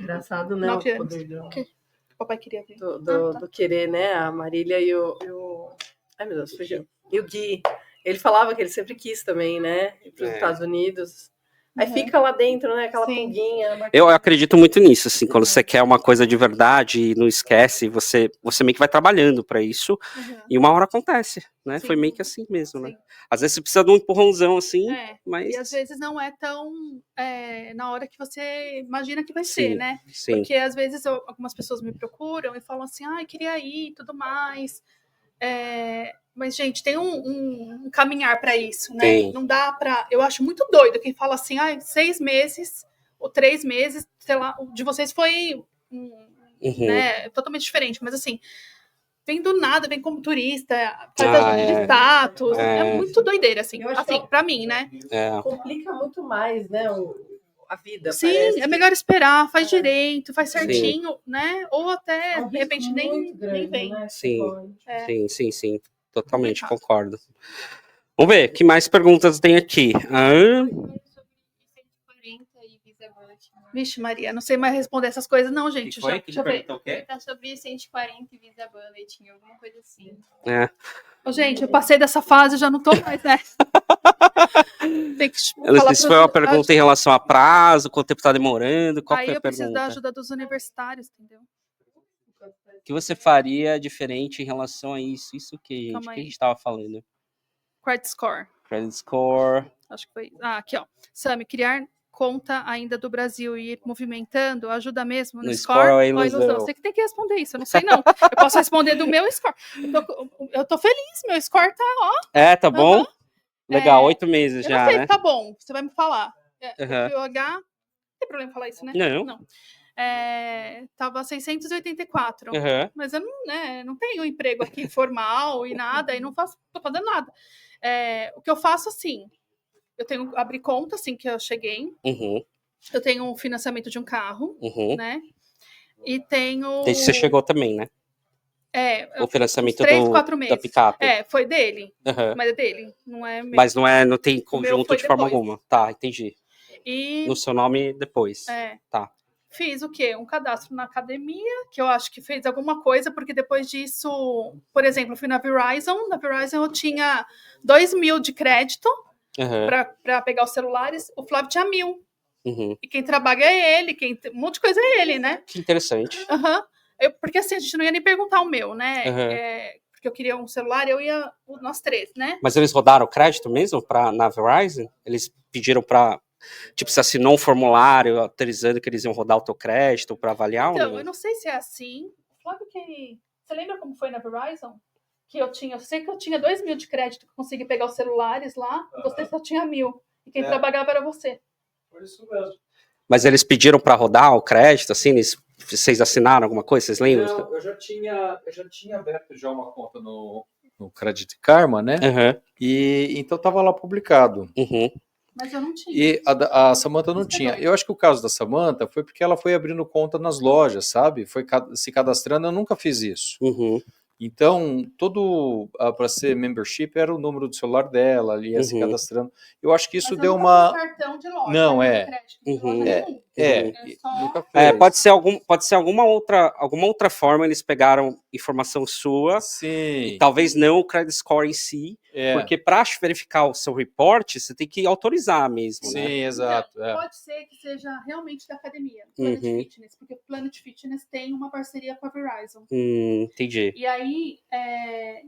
Engraçado, né? 9 O anos. poder O papai queria vir. do querer, né? A Marília e o... Ai, meu Deus, fugiu. E o Gui. Ele falava que ele sempre quis também, né? Ir para os Estados Unidos. Aí fica lá dentro, né? Aquela pulguinha. Eu acredito muito nisso, assim, quando você quer uma coisa de verdade e não esquece, você meio que vai trabalhando para isso, e uma hora acontece, né? Sim. Foi meio que assim mesmo, né? Sim. Às vezes você precisa de um empurrãozão, assim, mas... E às vezes não é tão na hora que você imagina que vai ser, né? Sim. Porque às vezes algumas pessoas me procuram e falam assim, queria ir e tudo mais. Mas, gente, tem um caminhar para isso, né? Tem. Não dá para. Eu acho muito doido quem fala assim, 6 meses ou 3 meses, sei lá, o de vocês foi né, totalmente diferente, mas assim, vem do nada, vem como turista, faz ajuda de status, é muito doideira, assim, Eu acho assim, pra mim, né? Complica muito mais, né? A vida. Sim, parece é melhor esperar, faz direito, faz Sim. certinho, né? Ou até, de repente, nem vem. Né? Sim. Totalmente concordo. Vamos ver, que mais perguntas tem aqui? Vixe, Maria, não sei mais responder essas coisas, não, gente. Deixa eu ver. O quê? Tá sobre 140 e Visa Bullet, alguma coisa assim. Ô, gente, eu passei dessa fase, já não tô mais, né? Tem que Eu não sei se foi uma pergunta em relação a prazo, quanto tempo tá demorando, qual Aí foi a eu preciso da pergunta? ajuda dos universitários, entendeu? O que você faria diferente em relação a isso? Isso que, gente? Calma O que a aí. gente tava falando? Credit score. Credit score. Acho que foi. Aqui, ó. Sami, criar conta ainda do Brasil e ir movimentando ajuda mesmo no score ou a ilusão? Você que tem que responder isso, eu não sei não. Eu posso responder do meu score. Eu tô feliz, meu score tá, ó. Tá bom? Legal, 8 meses eu já, não sei né? se tá bom, você vai me falar. O PH, não tem problema falar isso, né? Não. Tava 684. Mas eu não tenho emprego aqui formal e nada, e não tô fazendo nada. O que eu faço, assim, abri conta assim que eu cheguei. Uhum, Eu tenho um financiamento de um carro, uhum. né? E tenho. Desde que você chegou também, né? O financiamento 3, 4 da meses. picape. Foi dele. Aham. Mas é dele, não é meu. Mas não tem O meu conjunto foi de forma depois. alguma. Tá, entendi. E No seu nome depois. Tá. fiz o quê? Um cadastro na academia, que eu acho que fez alguma coisa, porque depois disso, por exemplo, eu fui na Verizon. Na Verizon eu tinha 2.000 de crédito Aham. para pegar os celulares. O Flávio tinha 1.000. Uhum. E quem trabalha é ele, um monte de coisa é ele, né? Que interessante. Aham. Porque assim, a gente não ia nem perguntar o meu, né? Aham. Porque eu queria um celular, nós 3, né? Mas eles rodaram o crédito mesmo na Verizon? Eles pediram pra. Tipo, você assinou um formulário autorizando que eles iam rodar o teu crédito pra avaliar ou Então, não? eu não sei se é assim. Flávio, você lembra como foi na Verizon? Que eu sei que eu tinha 2.000 de crédito, que eu consegui pegar os celulares lá, e você só tinha 1.000. E quem trabalhava era você. Foi isso mesmo. Mas eles pediram pra rodar o crédito, assim, vocês assinaram alguma coisa, vocês lembram? Não, eu já tinha aberto já uma conta no Credit Karma, né? Aham. E então estava lá publicado. Uhum. Mas eu não tinha. E a Samantha não Isso é tinha. doido. Eu acho que o caso da Samantha foi porque ela foi abrindo conta nas lojas, sabe? Foi se cadastrando, eu nunca fiz isso. Uhum. Então, para ser membership era o número do celular dela, ali ia se Uhum. cadastrando. Eu acho que isso Mas eu deu nunca uma. fiz cartão de loja, Não, né? é. De crédito, de Uhum. loja nenhum. É, só- nunca fez. Pode ser alguma outra forma, eles pegaram informação sua, Sim. e talvez não o credit score em si, porque para verificar o seu report, você tem que autorizar mesmo, Sim, né? exato. Então, pode ser que seja realmente da academia, Uhum. Planet Fitness, porque o Planet Fitness tem uma parceria com a Verizon. Entendi. E aí,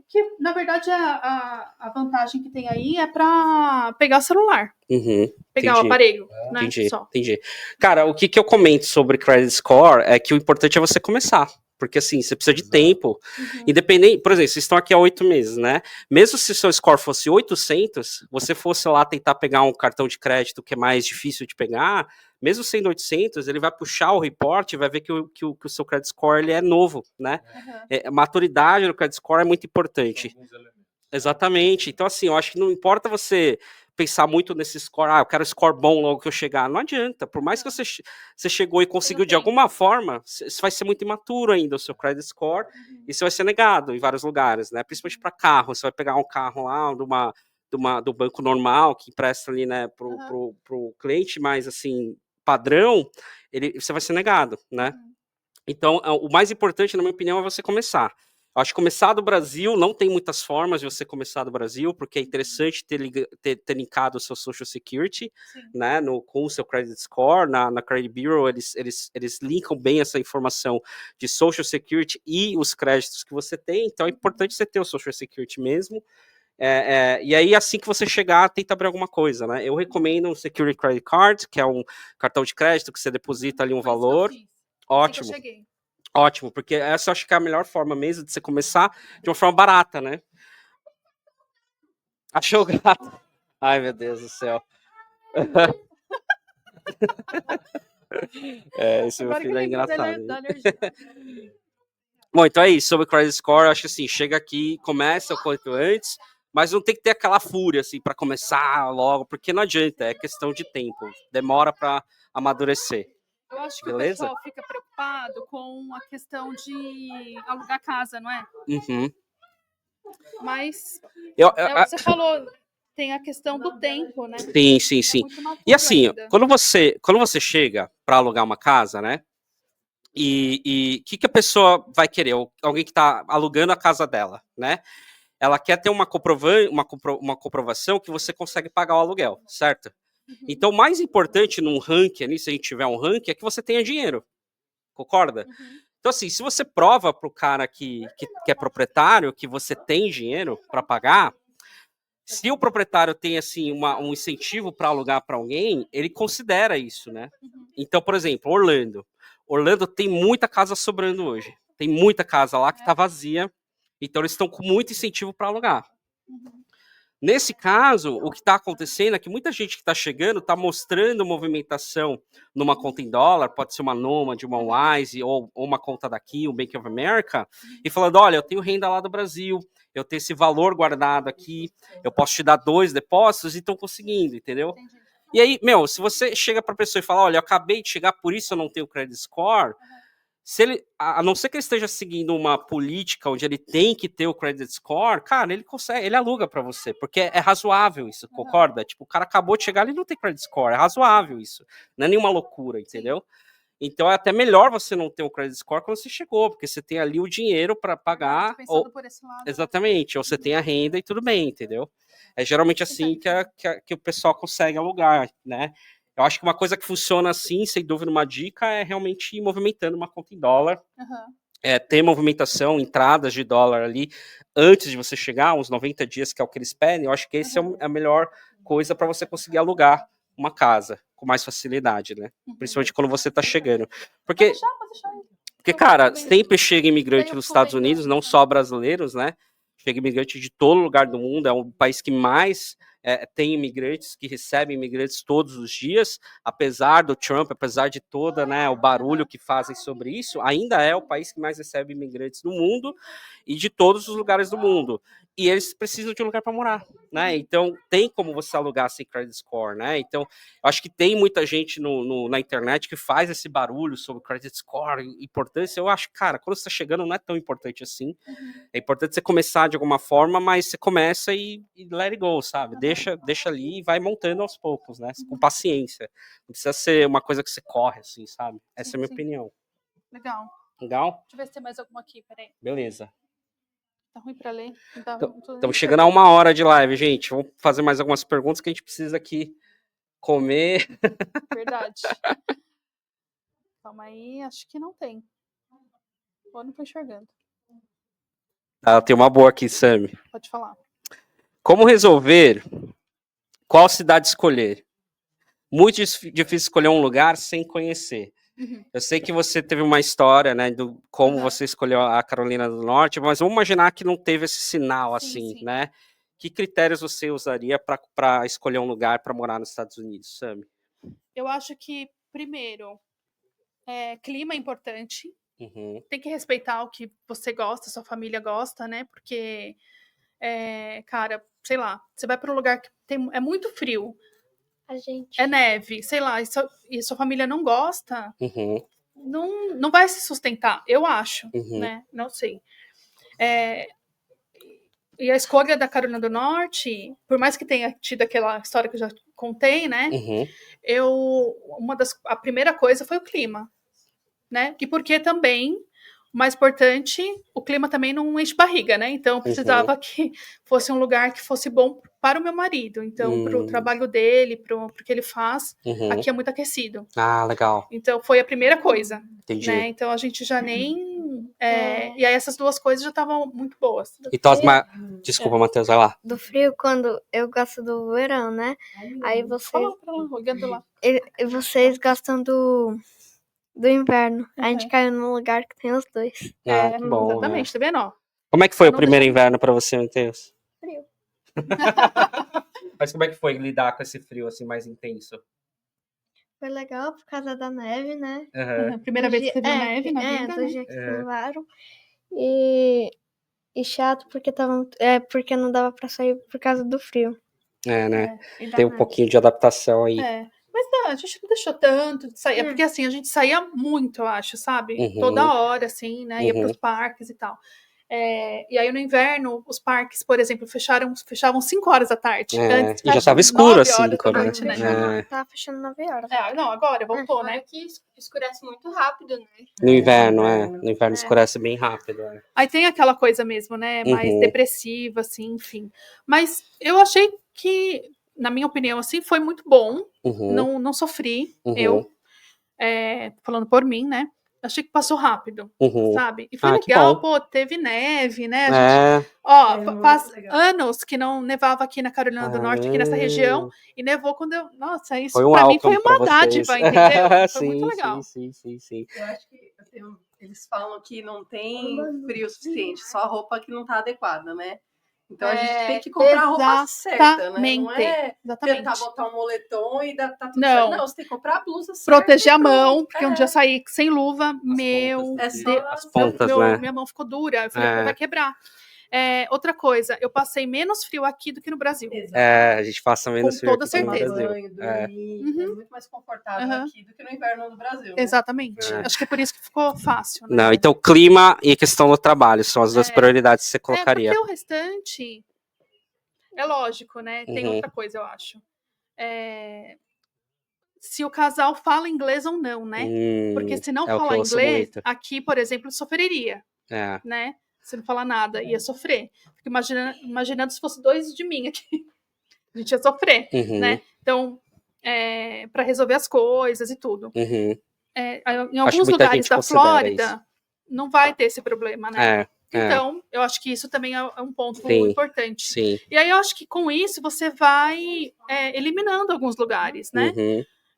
que na verdade a vantagem que tem aí é para pegar o celular, Uhum. pegar o Entendi. aparelho, né? Entendi, Só. entendi. Cara, o que eu comento sobre credit score é que o importante é você começar. Porque assim, você precisa de Exato. tempo. Uhum. Independente, por exemplo, vocês estão aqui há 8 meses, né? Mesmo se o seu score fosse 800, você fosse lá tentar pegar um cartão de crédito que é mais difícil de pegar, mesmo sendo 800, ele vai puxar o report e vai ver que o seu credit score ele é novo, né? Uhum. A maturidade do credit score é muito importante. Exatamente. Então, assim, eu acho que não importa você pensar muito nesse score, eu quero score bom logo que eu chegar. Não adianta. Por mais que você chegou e conseguiu de alguma forma, isso vai ser muito imaturo ainda, o seu credit score, e você vai ser negado em vários lugares, né? Principalmente para carro. Você vai pegar um carro lá do banco normal, que empresta ali, né, pro cliente, mas assim, padrão, você vai ser negado, né? Então, o mais importante, na minha opinião, é você começar. Eu acho que começar do Brasil, não tem muitas formas de você começar do Brasil, porque é interessante ter linkado o seu Social Security, né, com o seu Credit Score, na Credit Bureau, eles linkam bem essa informação de Social Security e os créditos que você tem, então é importante você ter o Social Security mesmo, e aí assim que você chegar, tenta abrir alguma coisa, né, eu recomendo um Security Credit Card, que é um cartão de crédito que você deposita ali um valor. Ótimo. Ótimo, porque essa eu acho que é a melhor forma mesmo de você começar de uma forma barata, né? Achou o gato? Ai, meu Deus do céu. Esse meu filho é engraçado. Bom, então é isso, sobre o credit score, acho que assim, chega aqui, começa o quanto antes, mas não tem que ter aquela fúria, assim, para começar logo, porque não adianta, é questão de tempo, demora para amadurecer. Eu acho que Beleza? o pessoal fica preocupado com a questão de alugar casa, não é? Uhum. Mas o que você falou, tem a questão do tempo, né? Sim. E assim, quando você chega para alugar uma casa, né? E o que a pessoa vai querer? Alguém que está alugando a casa dela, né? Ela quer ter uma comprovação que você consegue pagar o aluguel, certo? Então, o mais importante num ranking, ali, se a gente tiver um ranking, é que você tenha dinheiro. Concorda? Então, assim, se você prova para o cara que é proprietário que você tem dinheiro para pagar, se o proprietário tem, assim, um incentivo para alugar para alguém, ele considera isso, né? Então, por exemplo, Orlando tem muita casa sobrando hoje. Tem muita casa lá que está vazia. Então, eles estão com muito incentivo para alugar. Nesse caso, o que está acontecendo é que muita gente que está chegando está mostrando movimentação numa conta em dólar, pode ser uma Nomad, uma Wise, ou uma conta daqui, o Bank of America, e falando, olha, eu tenho renda lá do Brasil, eu tenho esse valor guardado aqui, eu posso te dar 2 depósitos e estão conseguindo, entendeu? Entendi. E aí, se você chega para a pessoa e fala, olha, eu acabei de chegar, por isso eu não tenho credit score, se ele, a não ser que ele esteja seguindo uma política onde ele tem que ter o credit score, cara, ele consegue, ele aluga para você, porque é razoável isso, concorda? Tipo, o cara acabou de chegar, ele não tem credit score, é razoável isso, não é nenhuma loucura, entendeu? Então é até melhor você não ter um credit score quando você chegou, porque você tem ali o dinheiro para pagar. Pensando por esse lado. Exatamente, ou você tem a renda e tudo bem, entendeu? É geralmente assim que o pessoal consegue alugar, né? Eu acho que uma coisa que funciona assim, sem dúvida, uma dica, é realmente ir movimentando uma conta em dólar. Ter movimentação, entradas de dólar ali, antes de você chegar, uns 90 dias, que é o que eles pedem. Eu acho que esse é a melhor coisa para você conseguir alugar uma casa com mais facilidade, né? Principalmente quando você está chegando. Porque, cara, sempre chega imigrante nos Estados Unidos, não só brasileiros, né? Chega imigrante de todo lugar do mundo, é um país que mais tem imigrantes, que recebem imigrantes todos os dias, apesar do Trump, apesar de toda, né, o barulho que fazem sobre isso, ainda é o país que mais recebe imigrantes do mundo e de todos os lugares do mundo. E eles precisam de um lugar para morar, né? Então, tem como você alugar sem credit score, né? Então, eu acho que tem muita gente na internet que faz esse barulho sobre credit score, importância. Eu acho, cara, quando você está chegando, não é tão importante assim. É importante você começar de alguma forma, mas você começa e let it go, sabe? Deixa ali e vai montando aos poucos, né? Com paciência. Não precisa ser uma coisa que você corre, assim, sabe? Essa é a minha opinião. Legal. Legal? Deixa eu ver se tem mais alguma aqui, peraí. Beleza. Tá ruim pra ler. Estamos chegando a 1 hora de live, gente. Vamos fazer mais algumas perguntas que a gente precisa aqui comer. Verdade. Calma aí, acho que não tem. Ou não tô enxergando. Tem uma boa aqui, Sami. Pode falar. Como resolver qual cidade escolher? Muito difícil escolher um lugar sem conhecer. Eu sei que você teve uma história, né, do como você escolheu a Carolina do Norte, mas vamos imaginar que não teve esse sinal assim, sim. né? Que critérios você usaria para escolher um lugar para morar nos Estados Unidos, Sami? Eu acho que, primeiro, clima é importante. Tem que respeitar o que você gosta, sua família gosta, né? Porque, cara, sei lá, você vai para um lugar que é muito frio, é neve, sei lá, e sua família não gosta, não vai se sustentar, eu acho, né? Não sei. E a escolha da Carolina do Norte, por mais que tenha tido aquela história que eu já contei, né? A primeira coisa foi o clima, né? E porque também, o mais importante, o clima também não enche barriga, né? Então, eu precisava que fosse um lugar que fosse bom para o meu marido. Então, para o trabalho dele, para o que ele faz, aqui é muito aquecido. Ah, legal. Então, foi a primeira coisa. Entendi. Né? Então, a gente já nem... E aí, essas duas coisas já estavam muito boas. Então, desculpa, Matheus, vai lá. Do frio, quando eu gosto do verão, né? Aí vocês... Fala pra lá, olhando lá. Vocês gostam do inverno. A gente caiu num lugar que tem os dois. Que bom, exatamente, tá vendo? Ó? Como é que foi o Não primeiro deixa- inverno para você, Matheus? Frio. Mas como é que foi lidar com esse frio assim mais intenso? Foi legal por causa da neve, né? Primeira vez que você viu neve na vida, do né? dia que nevaram. E chato porque porque não dava pra sair por causa do frio. Né? E da Tem um neve. pouquinho de adaptação aí. Mas não, a gente não deixou tanto de sair. Porque assim, a gente saía muito, eu acho, sabe? Toda hora, assim, né? Ia pros parques e tal. E aí no inverno, os parques, por exemplo, fechavam 5 horas da tarde. Antes, E já tava escuro às 9 horas 5, da né? noite, né? Tava fechando 9 horas. Não, agora voltou, né? Que escurece muito rápido, né? No inverno, No inverno escurece bem rápido. Aí tem aquela coisa mesmo, né? Mais depressiva, assim, enfim. Mas eu achei que, na minha opinião, assim, foi muito bom. Não sofri, eu. Falando por mim, né? Achei que passou rápido, sabe? E foi Que legal, bom. pô, teve neve, né? A gente, faz anos que não nevava aqui na Carolina do Norte, aqui nessa região, e nevou quando eu... Nossa, isso Foi um pra mim foi welcome pra uma dádiva, vocês. entendeu? Foi muito legal. Sim. Eu acho que eles falam que não tem frio suficiente, só a roupa que não tá adequada, né? Então a gente tem que comprar a roupa certa, né? Não é tentar botar um moletom e tá tudo certo. Não, você tem que comprar a blusa certa. Proteger a mão, porque um dia eu saí sem luva, As pontas, Deus, né? minha mão ficou dura. Eu falei, vai quebrar. Outra coisa, eu passei menos frio aqui do que no Brasil. A gente passa menos Com frio toda aqui que no certeza. Brasil. Banho, dormir, é muito mais confortável aqui do que no inverno no Brasil. Né? Exatamente. Acho que é por isso que ficou fácil. Né? Não, então clima e questão do trabalho são as duas prioridades que você colocaria. Porque o restante é lógico, né? Tem outra coisa, eu acho. Se o casal fala inglês ou não, né? Porque se não falar inglês, aqui, por exemplo, sofreria. Né? Se não falar nada, ia sofrer. Fico imaginando se fosse 2 de mim aqui. A gente ia sofrer, né? Então, para resolver as coisas e tudo. Em alguns lugares da Flórida, não vai ter esse problema, né? Então, eu acho que isso também é um ponto importante. Sim. E aí, eu acho que com isso, você vai eliminando alguns lugares, né?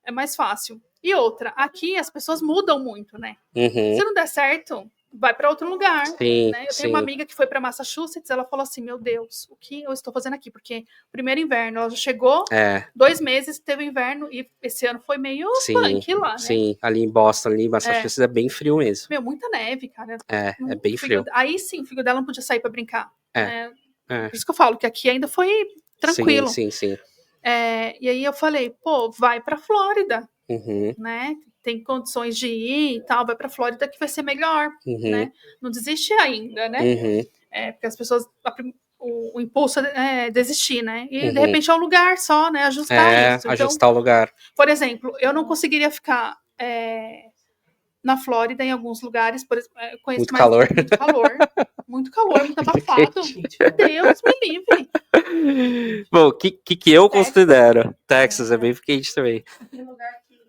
É mais fácil. E outra, aqui as pessoas mudam muito, né? Se não der certo, vai para outro lugar. Né? Eu tenho uma amiga que foi para Massachusetts, ela falou assim, meu Deus, o que eu estou fazendo aqui? Porque primeiro inverno, ela já chegou, 2 meses teve inverno, e esse ano foi meio punk lá, né? Sim, ali em Boston, ali em Massachusetts é bem frio mesmo. Meu, muita neve, cara. É bem frio. Aí sim, o filho dela não podia sair para brincar. Né? Por isso que eu falo, que aqui ainda foi tranquilo. Sim. E aí eu falei, pô, vai pra Flórida, né? Tem condições de ir e tal, vai pra Flórida que vai ser melhor, né? Não desiste ainda, né? Porque as pessoas, o impulso é desistir, né? E de repente é um lugar só, né? Ajustar isso. Ajustar o lugar. Por exemplo, eu não conseguiria ficar na Flórida, em alguns lugares, por exemplo, conheço muito calor, muito abafado. Meu Deus, me livre. Bom, o que eu considero? Texas é bem quente também. Tem lugar que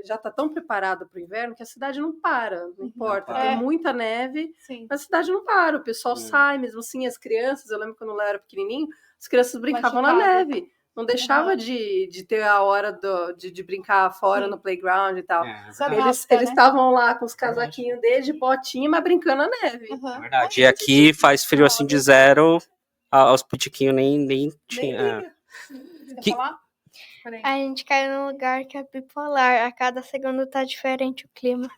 já está tão preparado para o inverno que a cidade não para, não importa. Tem muita neve, mas a cidade não para. O pessoal sai, mesmo assim, as crianças, eu lembro quando eu era pequenininho, as crianças brincavam na neve. Não deixava de ter a hora de brincar fora no playground e tal. Eles estavam lá com os casaquinhos deles, de botinha, mas brincando na neve. É verdade. E aqui faz frio assim de 0, aos putiquinhos nem tinha. Quer falar? A gente caiu num lugar que é bipolar. A cada segundo tá diferente o clima.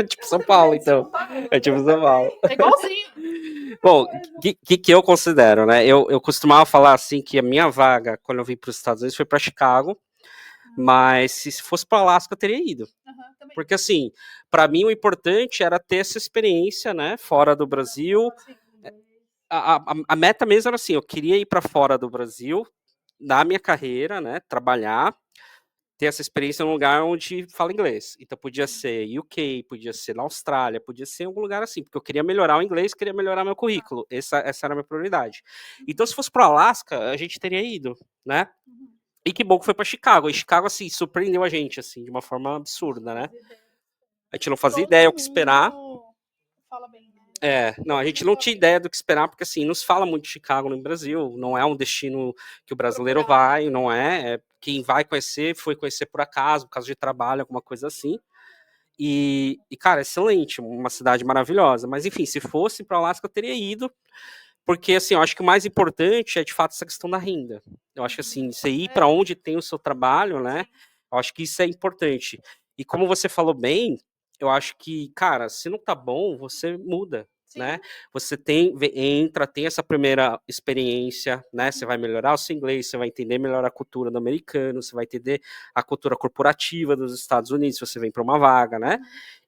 Tipo São Paulo, então. É tipo São Paulo. É igualzinho. Bom, o que eu considero, né? Eu costumava falar assim que a minha vaga, quando eu vim para os Estados Unidos, foi para Chicago. Mas se fosse para Alasca, eu teria ido. Porque, assim, para mim o importante era ter essa experiência, né? Fora do Brasil. A meta mesmo era assim, eu queria ir para fora do Brasil, na minha carreira, né, trabalhar, ter essa experiência num lugar onde fala inglês. Então podia ser UK, podia ser na Austrália, podia ser em algum lugar assim, porque eu queria melhorar o inglês, queria melhorar meu currículo. Essa era a minha prioridade. Então se fosse para Alasca, a gente teria ido, né? E que bom que foi para Chicago. E Chicago, assim, surpreendeu a gente, assim, de uma forma absurda, né? A gente não fazia ideia o que esperar. Fala bem. Não, a gente não tinha ideia do que esperar, porque assim, nos fala muito de Chicago no Brasil, não é um destino que o brasileiro vai, não é, quem vai conhecer, foi conhecer por acaso, por causa de trabalho, alguma coisa assim, e cara, excelente, uma cidade maravilhosa, mas enfim, se fosse para Alasca eu teria ido, porque assim, eu acho que o mais importante é de fato essa questão da renda, eu acho que assim, você ir para onde tem o seu trabalho, né, eu acho que isso é importante, e como você falou bem, eu acho que, cara, se não tá bom, você muda, né? Você tem essa primeira experiência, né? Você vai melhorar o seu inglês, você vai entender melhor a cultura do americano, você vai entender a cultura corporativa dos Estados Unidos, se você vem para uma vaga, né?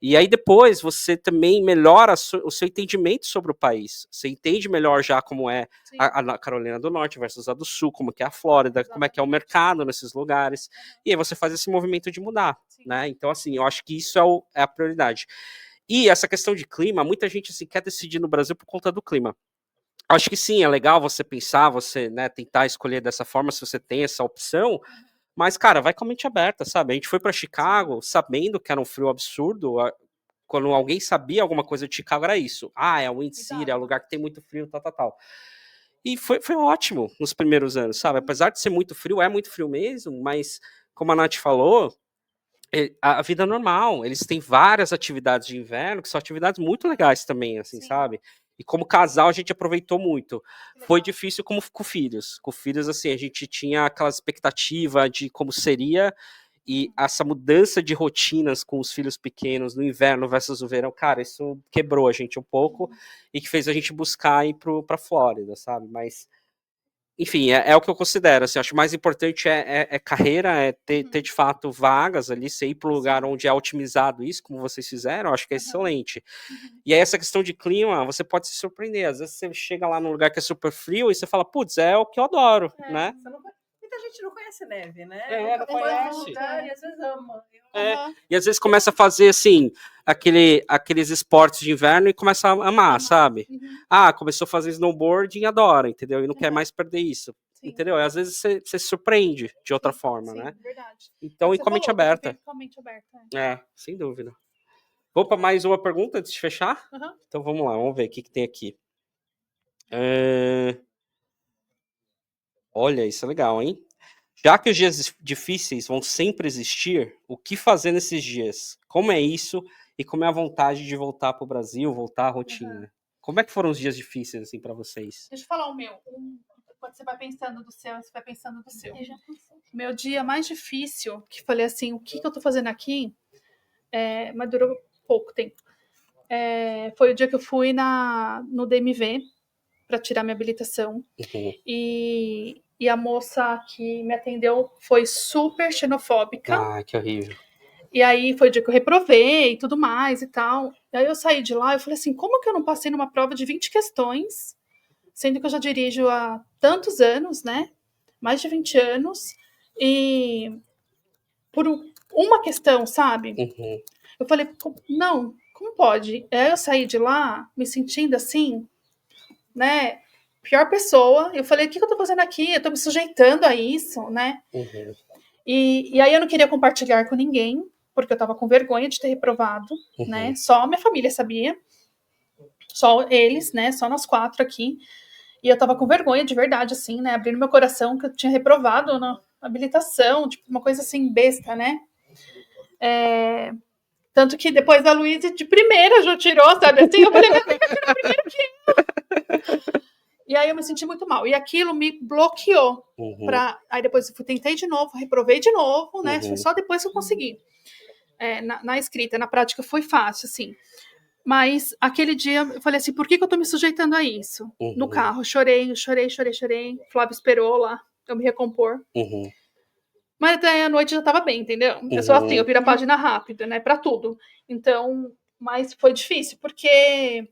E aí depois você também melhora o seu entendimento sobre o país. Você entende melhor já como é a Carolina do Norte versus a do Sul, como que é a Flórida, como é que é o mercado nesses lugares. E aí você faz esse movimento de mudar, né? Então, assim, eu acho que isso é a prioridade. E essa questão de clima, muita gente assim, quer decidir no Brasil por conta do clima. Acho que sim, é legal você pensar, você, né, tentar escolher dessa forma, se você tem essa opção, mas, cara, vai com a mente aberta, sabe? A gente foi para Chicago sabendo que era um frio absurdo, quando alguém sabia alguma coisa de Chicago era isso. É o Wind City, é um lugar que tem muito frio, tal. E foi ótimo nos primeiros anos, sabe? Apesar de ser muito frio, é muito frio mesmo, mas, como a Nath falou, a vida normal, eles têm várias atividades de inverno, que são atividades muito legais também, assim, sabe? E como casal, a gente aproveitou muito. Foi difícil como com filhos. Com filhos, assim, a gente tinha aquela expectativa de como seria, E essa mudança de rotinas com os filhos pequenos no inverno versus o verão, cara, isso quebrou a gente um pouco e que fez a gente buscar ir pra Flórida, sabe? Mas, enfim, é o que eu considero, assim, acho que o mais importante é carreira, é ter de fato vagas ali, você ir para um lugar onde é otimizado isso, como vocês fizeram, acho que é excelente. E aí essa questão de clima, você pode se surpreender, às vezes você chega lá num lugar que é super frio e você fala, putz, é o que eu adoro, né? Muita gente não conhece neve, né? Não conhece. E às vezes ama. E às vezes começa a fazer, assim, aqueles esportes de inverno e começa a amar, sabe? Começou a fazer snowboard e adora, entendeu? E não quer mais perder isso, entendeu? E às vezes você se surpreende de outra forma, né? Verdade. Então, e com a mente aberta. Com a mente aberta. Sem dúvida. Vou para mais uma pergunta antes de fechar? Então vamos lá, vamos ver o que tem aqui. Olha, isso é legal, hein? Já que os dias difíceis vão sempre existir, o que fazer nesses dias? Como é isso? E como é a vontade de voltar para o Brasil, voltar à rotina? Como é que foram os dias difíceis, assim, para vocês? Deixa eu falar o meu. Quando você vai pensando do seu, você vai pensando do seu. Meu dia mais difícil, que falei assim, o que eu tô fazendo aqui? Mas durou pouco tempo. Foi o dia que eu fui no DMV para tirar minha habilitação. E a moça que me atendeu foi super xenofóbica. Que horrível. E aí foi o dia que eu reprovei e tudo mais e tal. E aí eu saí de lá e falei assim, como que eu não passei numa prova de 20 questões, sendo que eu já dirijo há tantos anos, né? Mais de 20 anos. E por uma questão, sabe? Eu falei, não, como pode? Aí eu saí de lá me sentindo assim, né? Pior pessoa. Eu falei, o que eu tô fazendo aqui? Eu tô me sujeitando a isso, né? E aí eu não queria compartilhar com ninguém, porque eu tava com vergonha de ter reprovado, né? Só minha família sabia. Só eles, né? Só nós 4 aqui. E eu tava com vergonha de verdade, assim, né? Abrindo meu coração que eu tinha reprovado na habilitação, tipo, uma coisa assim, besta, né? Tanto que depois a Luísa de primeira já tirou, sabe? Assim, eu falei, meu Deus, eu primeiro que eu. E aí eu me senti muito mal. E aquilo me bloqueou. Aí depois eu tentei de novo, reprovei de novo, né? Foi só depois que eu consegui. Na escrita, na prática foi fácil, assim. Mas aquele dia eu falei assim, por que eu tô me sujeitando a isso? No carro, chorei. Flávio esperou lá, eu me recompor. Mas até a noite já tava bem, entendeu? Eu sou assim, eu viro a página rápida, né? Pra tudo. Então, mas foi difícil, porque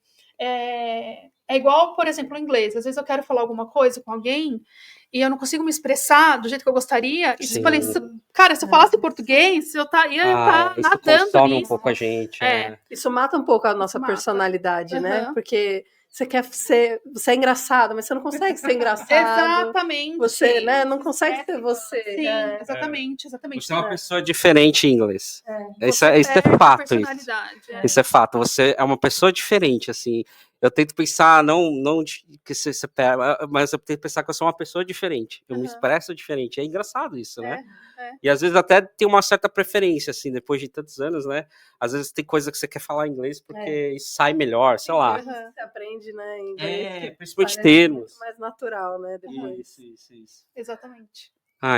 é igual, por exemplo, o inglês. Às vezes eu quero falar alguma coisa com alguém e eu não consigo me expressar do jeito que eu gostaria. E eu falei, cara, se eu falasse português, eu ia estar nadando consome nisso. um pouco a gente. Isso mata um pouco a nossa personalidade, né? Porque você quer ser... Você é engraçado, mas você não consegue ser engraçado. Exatamente. Você, né? Não consegue ser você. Sim, exatamente. Você é uma pessoa diferente em inglês. Isso é fato. Isso é fato. Você é uma pessoa diferente, assim. Eu tento pensar, não que você pega, mas eu tento pensar que eu sou uma pessoa diferente. Eu me expresso diferente. É engraçado isso, né? E às vezes até tem uma certa preferência, assim, depois de tantos anos, né? Às vezes tem coisa que você quer falar em inglês porque isso sai melhor, sei lá. Você aprende, né, em inglês. Principalmente termos. Mais natural, né? Depois. Isso. Exatamente.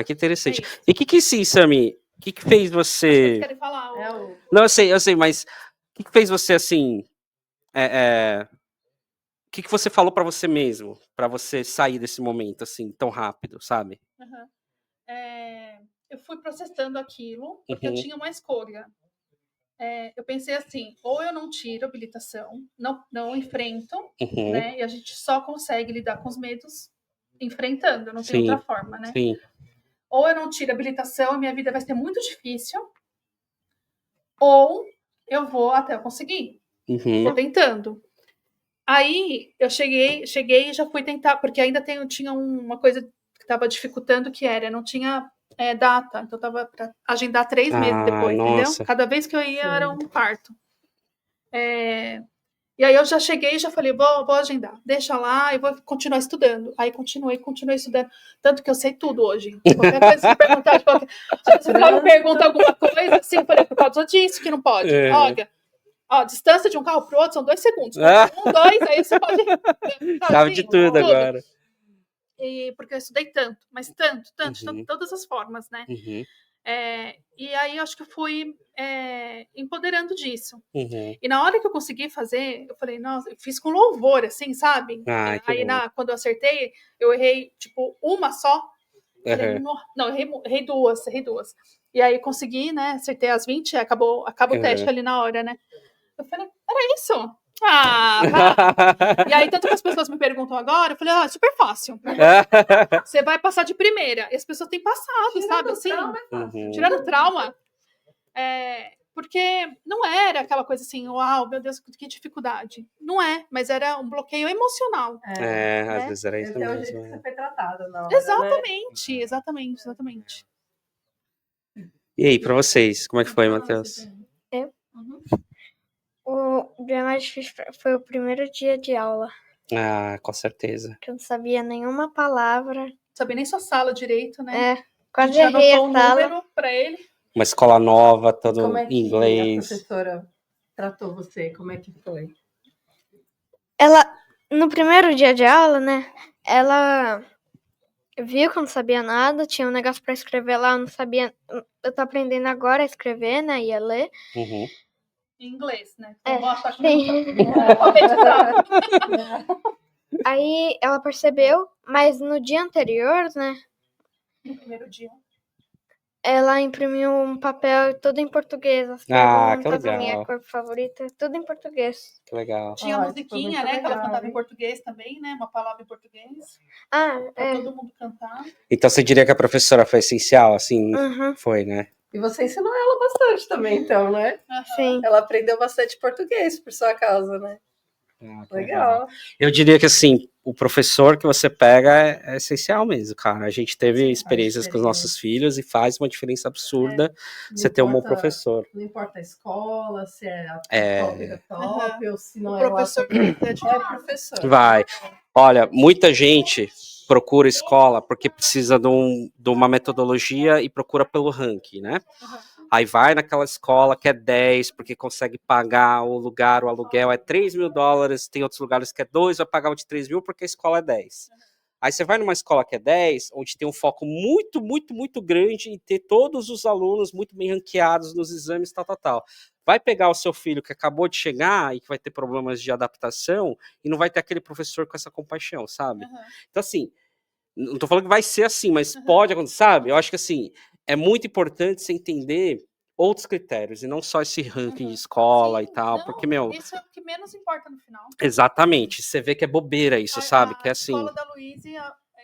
Que interessante. E o que sim, Sammy? O que fez você... Vocês querem falar? Não, eu sei, mas o que fez você, assim... O que você falou pra você mesmo, pra você sair desse momento, assim, tão rápido, sabe? Eu fui processando aquilo, porque eu tinha uma escolha. Eu pensei assim, ou eu não tiro a habilitação, não enfrento, né? E a gente só consegue lidar com os medos enfrentando, não tem outra forma, né? Sim. Ou eu não tiro a habilitação, a minha vida vai ser muito difícil, ou eu vou até eu conseguir. Tô tentando. Aí eu cheguei e já fui tentar, porque ainda tinha uma coisa que estava dificultando, que não tinha data, então tava para agendar 3 meses depois, entendeu? Cada vez que eu ia era um parto. E aí eu já cheguei e já falei, vou agendar, deixa lá, eu vou continuar estudando. Aí continuei estudando, tanto que eu sei tudo hoje. Qualquer coisa, se perguntar, se me pergunta alguma coisa, assim, eu falei, por causa disso que não pode. Olha, a distância de um carro pro outro são 2 segundos. 1, 2, aí você pode... Sabe de tudo agora. Porque eu estudei tanto, mas tanto, de todas as formas, né? E aí eu acho que eu fui empoderando disso. Uhum. E na hora que eu consegui fazer, eu falei, nossa, eu fiz com louvor, assim, sabe? Ai, que Aí bom. quando eu acertei, eu errei, tipo, uma só. Falei, Uhum. não, errei duas. E aí consegui, né? Acertei as 20, acaba o teste ali na hora, né? Eu falei, era isso? Ah, vá. E aí, tanto que as pessoas me perguntam agora, eu falei, é super fácil. Você vai passar de primeira. E as pessoas têm passado, sabe? Assim, Uhum. tirando trauma. Porque não era aquela coisa assim, uau, meu Deus, que dificuldade. Não é, mas era um bloqueio emocional. Às vezes era isso Esse é o mesmo. jeito que você foi tratada na hora, né? Exatamente. E aí, pra vocês, como é que foi, Matheus? O dia mais difícil foi o primeiro dia de aula, Ah, com certeza. que eu não sabia nenhuma palavra. Não sabia nem sua sala direito, né? Quase A gente errei anotou a um sala. número pra ele. Uma escola nova, todo Como é que em inglês. a professora tratou você? Como é que foi? Ela, no primeiro dia de aula, né? Ela viu que eu não sabia nada, tinha um negócio pra escrever lá, eu não sabia. Eu tô aprendendo agora a escrever, né? E a ler. Uhum. Em inglês, né? Sim. Aí ela percebeu, mas no dia anterior, né? No primeiro dia. Ela imprimiu um papel todo em português. As Ah, que perguntas, a minha legal. cor favorita, tudo em português. Que legal. Tinha Ó, musiquinha, isso foi né? muito Que ela legal, cantava em hein? português também, né? Uma palavra em português. Ah, Pra todo mundo cantar. Então você diria que a professora foi essencial, assim? Uhum, Foi, né? E você ensinou ela bastante também, então, né? sim. Ela aprendeu bastante português por sua causa, né? Ah, que Legal. Eu diria que, assim, o professor que você pega é essencial mesmo, cara. A gente teve experiências com os nossos filhos e faz uma diferença absurda você ter um bom professor. Não importa a escola, se é a top da top, ou se não O é professor é professor. Vai. Olha, muita gente procura escola porque precisa de uma metodologia e procura pelo ranking, né? Aí vai naquela escola que é 10, porque consegue pagar o lugar, o aluguel é $3.000, tem outros lugares que é 2, vai pagar o de 3 mil porque a escola é 10. Aí você vai numa escola que é 10, onde tem um foco muito, muito, muito grande em ter todos os alunos muito bem ranqueados nos exames, tal. Vai pegar o seu filho que acabou de chegar e que vai ter problemas de adaptação e não vai ter aquele professor com essa compaixão, sabe? Então, assim, não tô falando que vai ser assim, mas pode acontecer, sabe? Eu acho que, assim, é muito importante você entender outros critérios e não só esse ranking de escola. Sim, e tal, porque, meu... Isso é o que menos importa no final. Exatamente, você vê que é bobeira isso, sabe? Que é assim... A escola da Luíse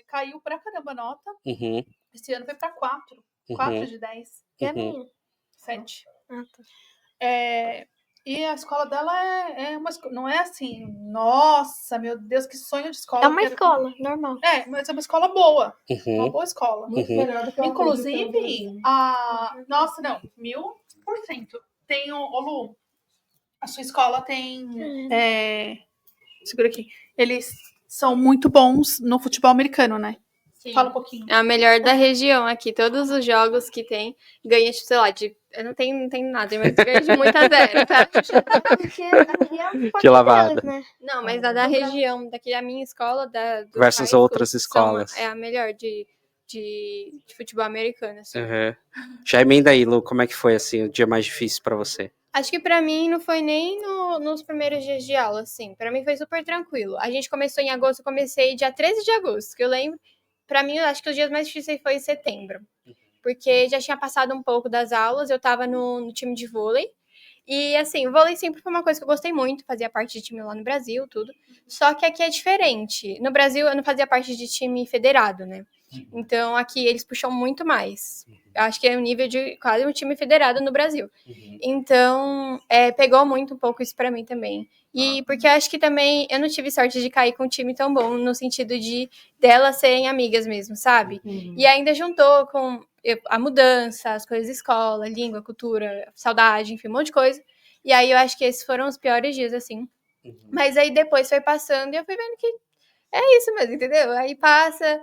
caiu pra caramba a nota. Uhum. Esse ano foi pra 4. 4 de 10. E a minha? 7. Ah, tá. E a escola dela não é assim, nossa, meu Deus, que sonho de escola. É uma escola, normal. Mas é uma escola boa. Uhum. Uma boa escola. Muito melhor do que eu Inclusive, nossa, não, 1000%. Tem o Lu, a sua escola tem. Segura aqui. Eles são muito bons no futebol americano, né? Sim. Fala um pouquinho. É a melhor da região aqui. Todos os jogos que tem, ganha, sei lá, eu não tenho nada, mas ganha de muito a 0, tá? Porque aqui é um Que lavada. deles, né? Não, mas a da região, daqui da minha escola, dos Versus high outras schools, escolas. é a melhor de futebol americano, assim. Uhum. Já emenda aí, Lu, como é que foi, assim, o dia mais difícil pra você? Acho que pra mim não foi nem nos primeiros dias de aula, assim. Pra mim foi super tranquilo. A gente começou em agosto, eu comecei dia 13 de agosto, que eu lembro. Pra mim, eu acho que os dias mais difíceis foi em setembro. Porque já tinha passado um pouco das aulas, eu tava no time de vôlei. E, assim, o vôlei sempre foi uma coisa que eu gostei muito, fazia parte de time lá no Brasil, tudo. Só que aqui é diferente. No Brasil, eu não fazia parte de time federado, né? Então, aqui eles puxam muito mais. Eu acho que é um nível de quase um time federado no Brasil. Então, pegou muito um pouco isso pra mim também. E porque eu acho que também eu não tive sorte de cair com um time tão bom, no sentido de delas serem amigas mesmo, sabe? E ainda juntou com a mudança, as coisas da escola, língua, cultura, saudade, enfim, um monte de coisa. E aí eu acho que esses foram os piores dias, assim. Mas aí depois foi passando e eu fui vendo que é isso mesmo, entendeu? Aí passa,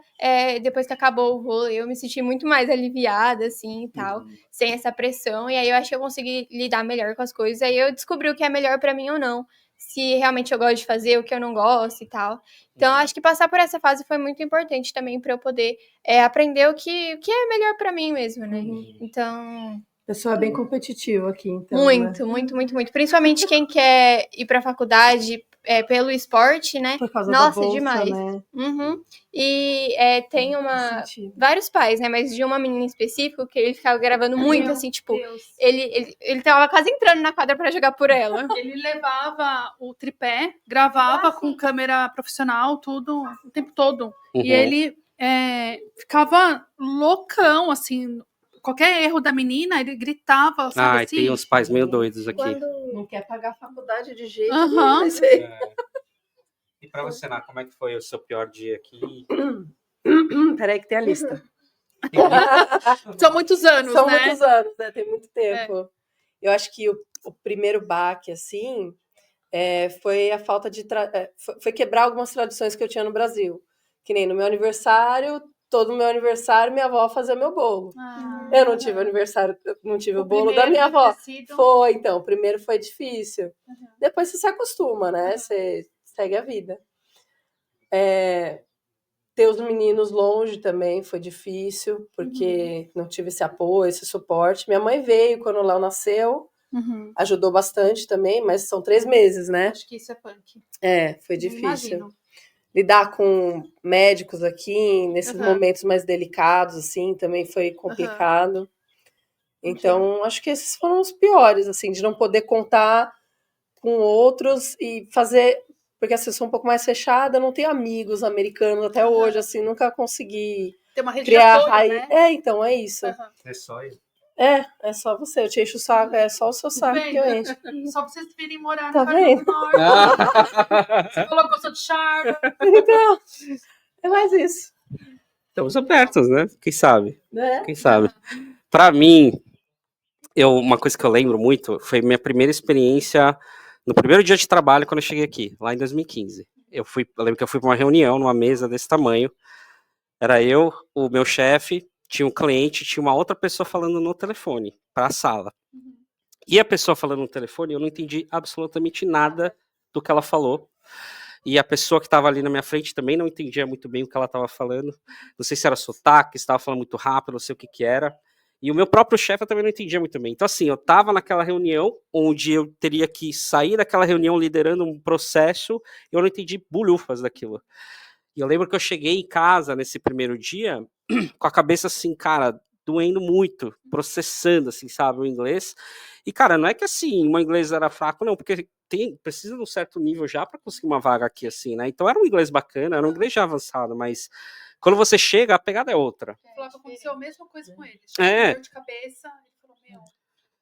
depois que acabou o vôlei, eu me senti muito mais aliviada, assim, e tal, sem essa pressão. E aí eu acho que eu consegui lidar melhor com as coisas. Aí eu descobri o que é melhor pra mim ou não, se realmente eu gosto de fazer, o que eu não gosto e tal. Então, acho que passar por essa fase foi muito importante também para eu poder aprender o que é melhor para mim mesmo, né? Então... O pessoal é bem competitivo aqui, então. Muito, muito, muito, muito. Principalmente quem quer ir para a faculdade pelo esporte, né? Por causa Nossa, da bolsa, demais. né? E tem vários pais, né? Mas de uma menina em específico que ele ficava gravando muito, assim, tipo... Ele tava quase entrando na quadra para jogar por ela. Ele levava o tripé, gravava com câmera profissional, tudo, o tempo todo. E ele ficava loucão, assim... Qualquer erro da menina, ele gritava, sabe assim? Tem uns pais meio doidos aqui. Não quer pagar a faculdade de jeito nenhum. E pra você, Ná, como é que foi o seu pior dia aqui? Peraí que tem a lista. São muitos anos, São né? muitos anos, né? Tem muito tempo. Eu acho que o primeiro baque, assim, foi a falta de... foi quebrar algumas tradições que eu tinha no Brasil. Que nem no meu aniversário... Todo meu aniversário, minha avó fazia meu bolo. Eu não tive aniversário, não tive o bolo da minha avó. Foi, então, o primeiro foi difícil. Depois você se acostuma, né? Você segue a vida. Ter os meninos longe também foi difícil, porque não tive esse apoio, esse suporte. Minha mãe veio quando o Léo nasceu, ajudou bastante também, mas são 3 meses, né? Acho que isso é punk. Foi difícil. Lidar com médicos aqui, nesses momentos mais delicados, assim, também foi complicado. Então, acho que esses foram os piores, assim, de não poder contar com outros e fazer... Porque assim, eu sou um pouco mais fechada, não tenho amigos americanos até hoje, assim, nunca consegui Tem uma rede criar de apoio, raiz. né? Então, é isso. É só isso. É só você, eu te encho o saco, é só o seu saco que eu encho. Só vocês virem morar Tá na Carolina vendo? do Norte. Você falou que eu sou de charme. Então, é mais isso. Estamos abertos, né? Quem sabe? Né? Quem sabe? Pra mim, uma coisa que eu lembro muito foi minha primeira experiência no primeiro dia de trabalho quando eu cheguei aqui, lá em 2015. Eu lembro que eu fui para uma reunião numa mesa desse tamanho. Era eu, o meu chefe, tinha um cliente, tinha uma outra pessoa falando no telefone para a sala. E a pessoa falando no telefone, eu não entendi absolutamente nada do que ela falou. E a pessoa que estava ali na minha frente também não entendia muito bem o que ela estava falando. Não sei se era sotaque, se estava falando muito rápido, não sei o que era. E o meu próprio chefe eu também não entendia muito bem. Então, assim, eu estava naquela reunião onde eu teria que sair daquela reunião liderando um processo e eu não entendi bulhufas daquilo. E eu lembro que eu cheguei em casa nesse primeiro dia com a cabeça assim, cara, doendo muito, processando, assim, sabe, o inglês. E, cara, não é que assim, o meu inglês era fraco, não, porque precisa de um certo nível já para conseguir uma vaga aqui, assim, né? Então era um inglês bacana, era um inglês já avançado, mas quando você chega, a pegada é outra. Aconteceu a mesma coisa com ele. Dor de cabeça, ele falou, meu...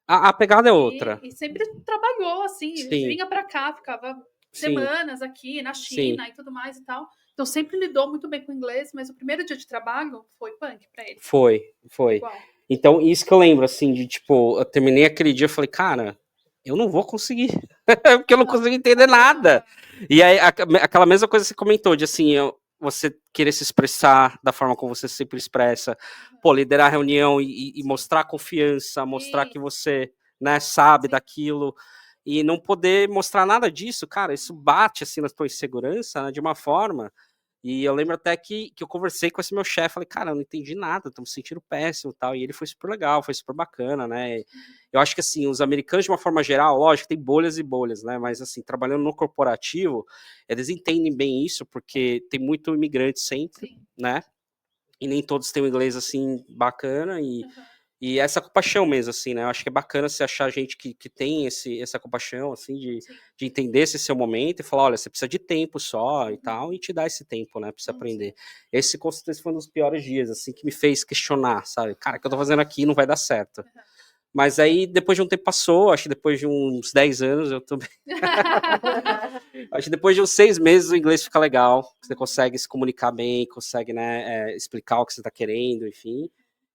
A pegada é outra. E sempre trabalhou, assim, vinha pra cá, ficava semanas aqui na China e tudo mais e tal. Então sempre lidou muito bem com o inglês, mas o primeiro dia de trabalho foi punk pra ele. Foi. Igual. Então, isso que eu lembro, assim, de tipo, eu terminei aquele dia e falei, cara, eu não vou conseguir, porque eu não consigo entender nada. E aí, aquela mesma coisa que você comentou, de assim, você querer se expressar da forma como você sempre expressa, liderar a reunião e mostrar confiança, mostrar que você, né, sabe daquilo, e não poder mostrar nada disso, cara, isso bate, assim, na tua insegurança, né, de uma forma. E eu lembro até que eu conversei com esse meu chefe, falei, cara, eu não entendi nada, tô me sentindo péssimo e tal, e ele foi super legal, foi super bacana, né, eu acho que, assim, os americanos, de uma forma geral, lógico, tem bolhas e bolhas, né, mas, assim, trabalhando no corporativo, eles entendem bem isso, porque tem muito imigrante sempre, né, e nem todos têm um inglês, assim, bacana, e essa compaixão mesmo, assim, né? Eu acho que é bacana você achar gente que tem essa compaixão, assim, de entender esse seu momento e falar, olha, você precisa de tempo só e tal, e te dar esse tempo, né, pra você aprender. Esse, com certeza, foi um dos piores dias, assim, que me fez questionar, sabe? Cara, o que eu tô fazendo aqui não vai dar certo. Mas aí, depois de um tempo passou, acho que depois de uns 10 anos, eu também... acho que depois de uns 6 meses o inglês fica legal, você consegue se comunicar bem, consegue, né, explicar o que você tá querendo, enfim...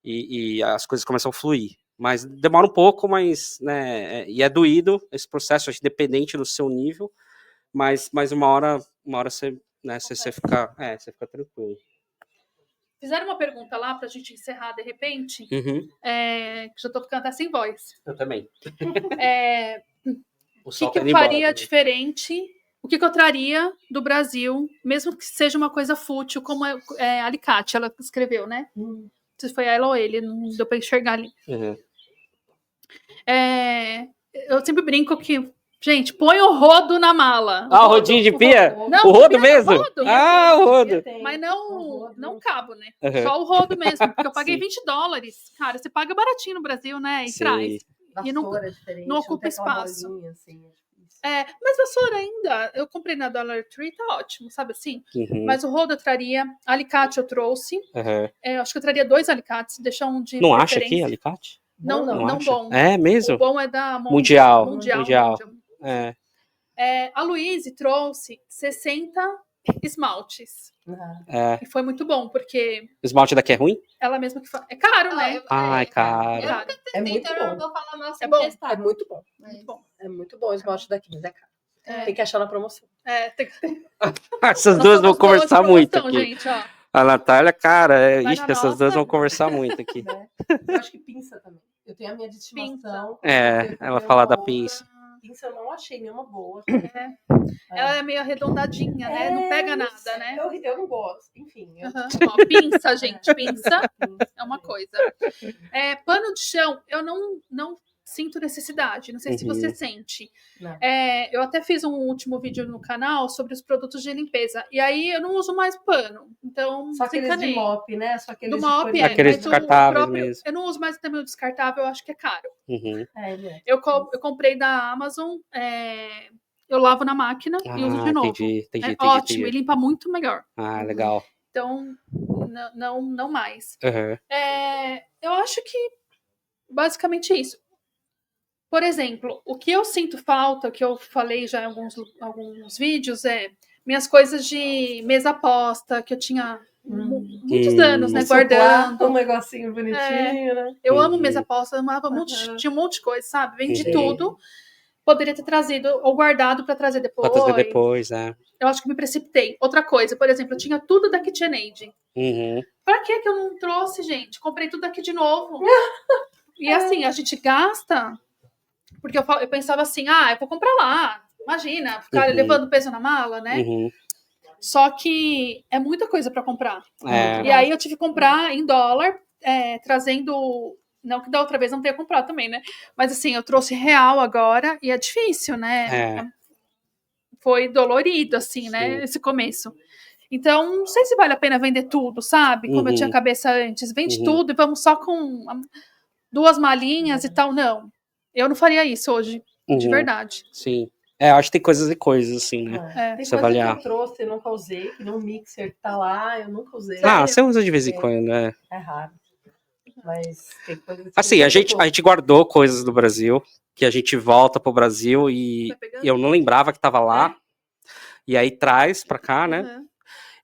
E as coisas começam a fluir. Mas demora um pouco, mas, né, e é doído esse processo, acho, independente do seu nível, mas uma hora você, né, você fica tranquilo. Fizeram uma pergunta lá pra gente encerrar de repente, já tô ficando até sem voz. Eu também. O O sol que tá eu indo embora faria também. diferente? O que eu traria do Brasil, mesmo que seja uma coisa fútil, como alicate, ela escreveu, né? Não sei se foi ela ou ele, não deu pra enxergar ali. Uhum. Eu sempre brinco que, gente, põe o rodo na mala. Ah, o rodinho de pia? Não, O rodo pia não, mesmo? rodo. Ah, o rodo. Mas não cabo, né? Uhum. Só o rodo mesmo, porque eu paguei Sim. $20. Cara, você paga baratinho no Brasil, né? E Sim. traz. E não- Vassoura é diferente, não ocupa tem aquela espaço. bolinha, assim, é difícil. Mas vassoura ainda, eu comprei na Dollar Tree, tá ótimo, sabe assim? Uhum. Mas o rodo eu traria, alicate eu trouxe. Uhum. Eu acho que eu traria 2 alicates, deixar um de Não acha aqui, preferência. alicate? Não, Bom, não acha? bom. É O mesmo? bom é da Mundial. Mundial. É. A Luíse trouxe 60 esmaltes. É. E foi muito bom, porque O esmalte daqui é ruim? ela mesma que fala. É caro, né? Ai, cara. Eu nunca testei, É muito então eu não bom. vou falar mal É sem bom? testar. É muito bom. Muito bom. É muito bom o esmalte daqui, mas é caro. É. Tem que achar na promoção. Tem que... Essas Nós duas vão somos boas conversar de muito promoção, aqui. gente, ó. A Natália, cara, Vai ixi, na essas duas nossa. vão conversar muito aqui. Né? Eu acho que pinça também. Eu tenho a minha de estimação. Ela fala da pinça. Pinça eu não achei nenhuma boa. Ela é meio arredondadinha, né? Não pega nada, né? Eu não gosto. Enfim. Ó, pinça, gente, pinça é uma coisa. Pano de chão, eu não sinto necessidade. Não sei se você sente. Não. Eu até fiz um último vídeo no canal sobre os produtos de limpeza. E aí eu não uso mais pano. Então, Só aqueles de desencanei. mop, né? Só aqueles Do de mop, coringa. Aqueles mas o descartáveis mesmo. Eu não uso mais também o descartável, eu acho que é caro. Uhum. Eu comprei da Amazon, eu lavo na máquina e uso de novo. Entendi. Ótimo, e limpa muito melhor. Ah, legal. Então, não mais. Uhum. Eu acho que basicamente isso. Por exemplo, o que eu sinto falta, que eu falei já em alguns vídeos, minhas coisas de mesa posta, que eu tinha muitos anos, né, guardando. Um negocinho bonitinho, né? Eu amo mesa posta, eu amava tinha um monte de coisa, sabe? Vendi tudo. Poderia ter trazido ou guardado para trazer depois. Pra trazer depois, Eu acho que me precipitei. Outra coisa, por exemplo, eu tinha tudo da KitchenAid. Uhum. Pra que eu não trouxe, gente? Comprei tudo aqui de novo. E assim, a gente gasta... Porque eu pensava assim, eu vou comprar lá. Imagina, ficar levando peso na mala, né? Uhum. Só que é muita coisa para comprar. É. E aí eu tive que comprar em dólar, trazendo... Não que da outra vez não tenha comprado também, né? Mas assim, eu trouxe real agora e é difícil, né? Foi dolorido, assim, né? Esse começo. Então, não sei se vale a pena vender tudo, sabe? Como eu tinha cabeça antes. Vende tudo e vamos só com 2 malinhas e tal. Não. Eu não faria isso hoje, de verdade. Sim. Acho que tem coisas e coisas, assim, né? Tem Se coisa avaliar. que eu trouxe e nunca usei, que no mixer que tá lá, eu nunca usei. Você usa de vez em quando, né? É raro. Mas tem coisa que Assim, a gente guardou coisas do Brasil, que a gente volta pro Brasil e eu não lembrava que tava lá. E aí traz pra cá, né?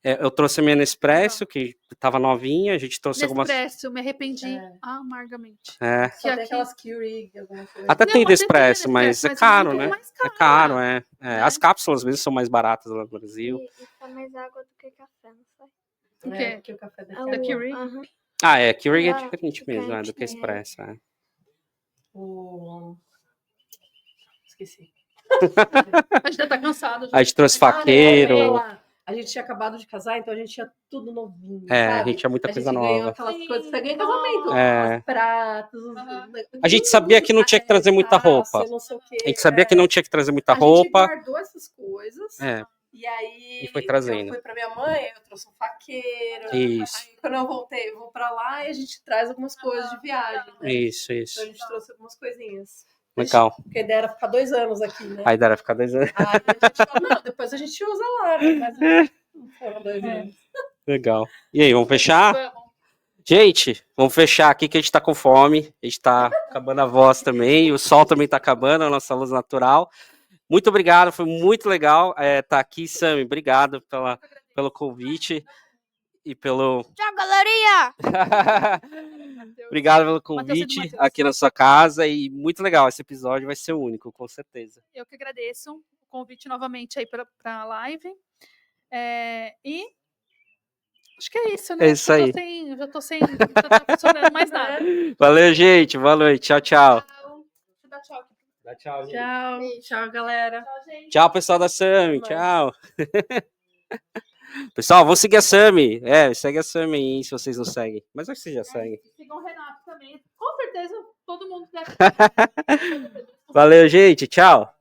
Eu trouxe a minha Nespresso, que tava novinha, a gente trouxe algumas... Nespresso, me arrependi amargamente. Só tem aquelas Keurig, alguma coisa. Até tem Nespresso, tem mas é Nespresso, caro, mas né? mais caro, É caro, As cápsulas, às vezes, são mais baratas lá no Brasil. E tá mais água do que café, não sei. O quê? Porque o café daqui Da Keurig? Aham. Keurig é Ah, diferente mesmo, do que diferente, Expresso. Esqueci. A gente já tá cansado. A gente trouxe Ah, faqueiro. A gente tinha acabado de casar, então a gente tinha tudo novinho. A sabe? gente tinha muita coisa A gente ganhou nova. aquelas coisas que você ganha em casamento. Os pratos. A gente sabia que não tinha que trazer muita roupa. Não sei o quê. A gente sabia que não tinha que trazer muita A gente roupa. guardou essas coisas. E aí, E foi trazendo. eu fui pra minha mãe, eu trouxe um faqueiro. Isso. Aí, quando eu voltei, eu vou pra lá e a gente traz algumas coisas de viagem. Né? Isso. Então a gente trouxe algumas coisinhas. Legal. Porque a ideia era ficar 2 anos aqui, né? Aí dera ficar 2 anos. Aí a gente falou, não, depois a gente usa lá, né? Mas não foram 2 anos. Legal. E aí, vamos fechar? Vamos. Gente, vamos fechar aqui que a gente tá com fome. A gente tá acabando a voz também. O sol também tá acabando, a nossa luz natural. Muito obrigado, foi muito legal estar aqui, Sami. Obrigado pelo convite e pelo... Tchau, galerinha! Obrigado pelo convite Matheus. aqui na sua casa e muito legal. Esse episódio vai ser único, com certeza. Eu que agradeço o convite novamente aí para a live. E acho que é isso, né? É isso aí. Já tô sem não tá funcionando mais nada. Valeu, gente. Boa noite. Tchau, tchau. Deixa eu dar tchau aqui. Tchau, gente. Tchau, tchau, galera. Tchau, gente. Tchau, pessoal da Sami. Até Tchau. Pessoal, vamos seguir a Sami. Segue a Sami aí, se vocês não seguem. Mas acho que vocês já seguem. Sigam o Renato também. Com certeza, todo mundo deve. Valeu, gente. Tchau.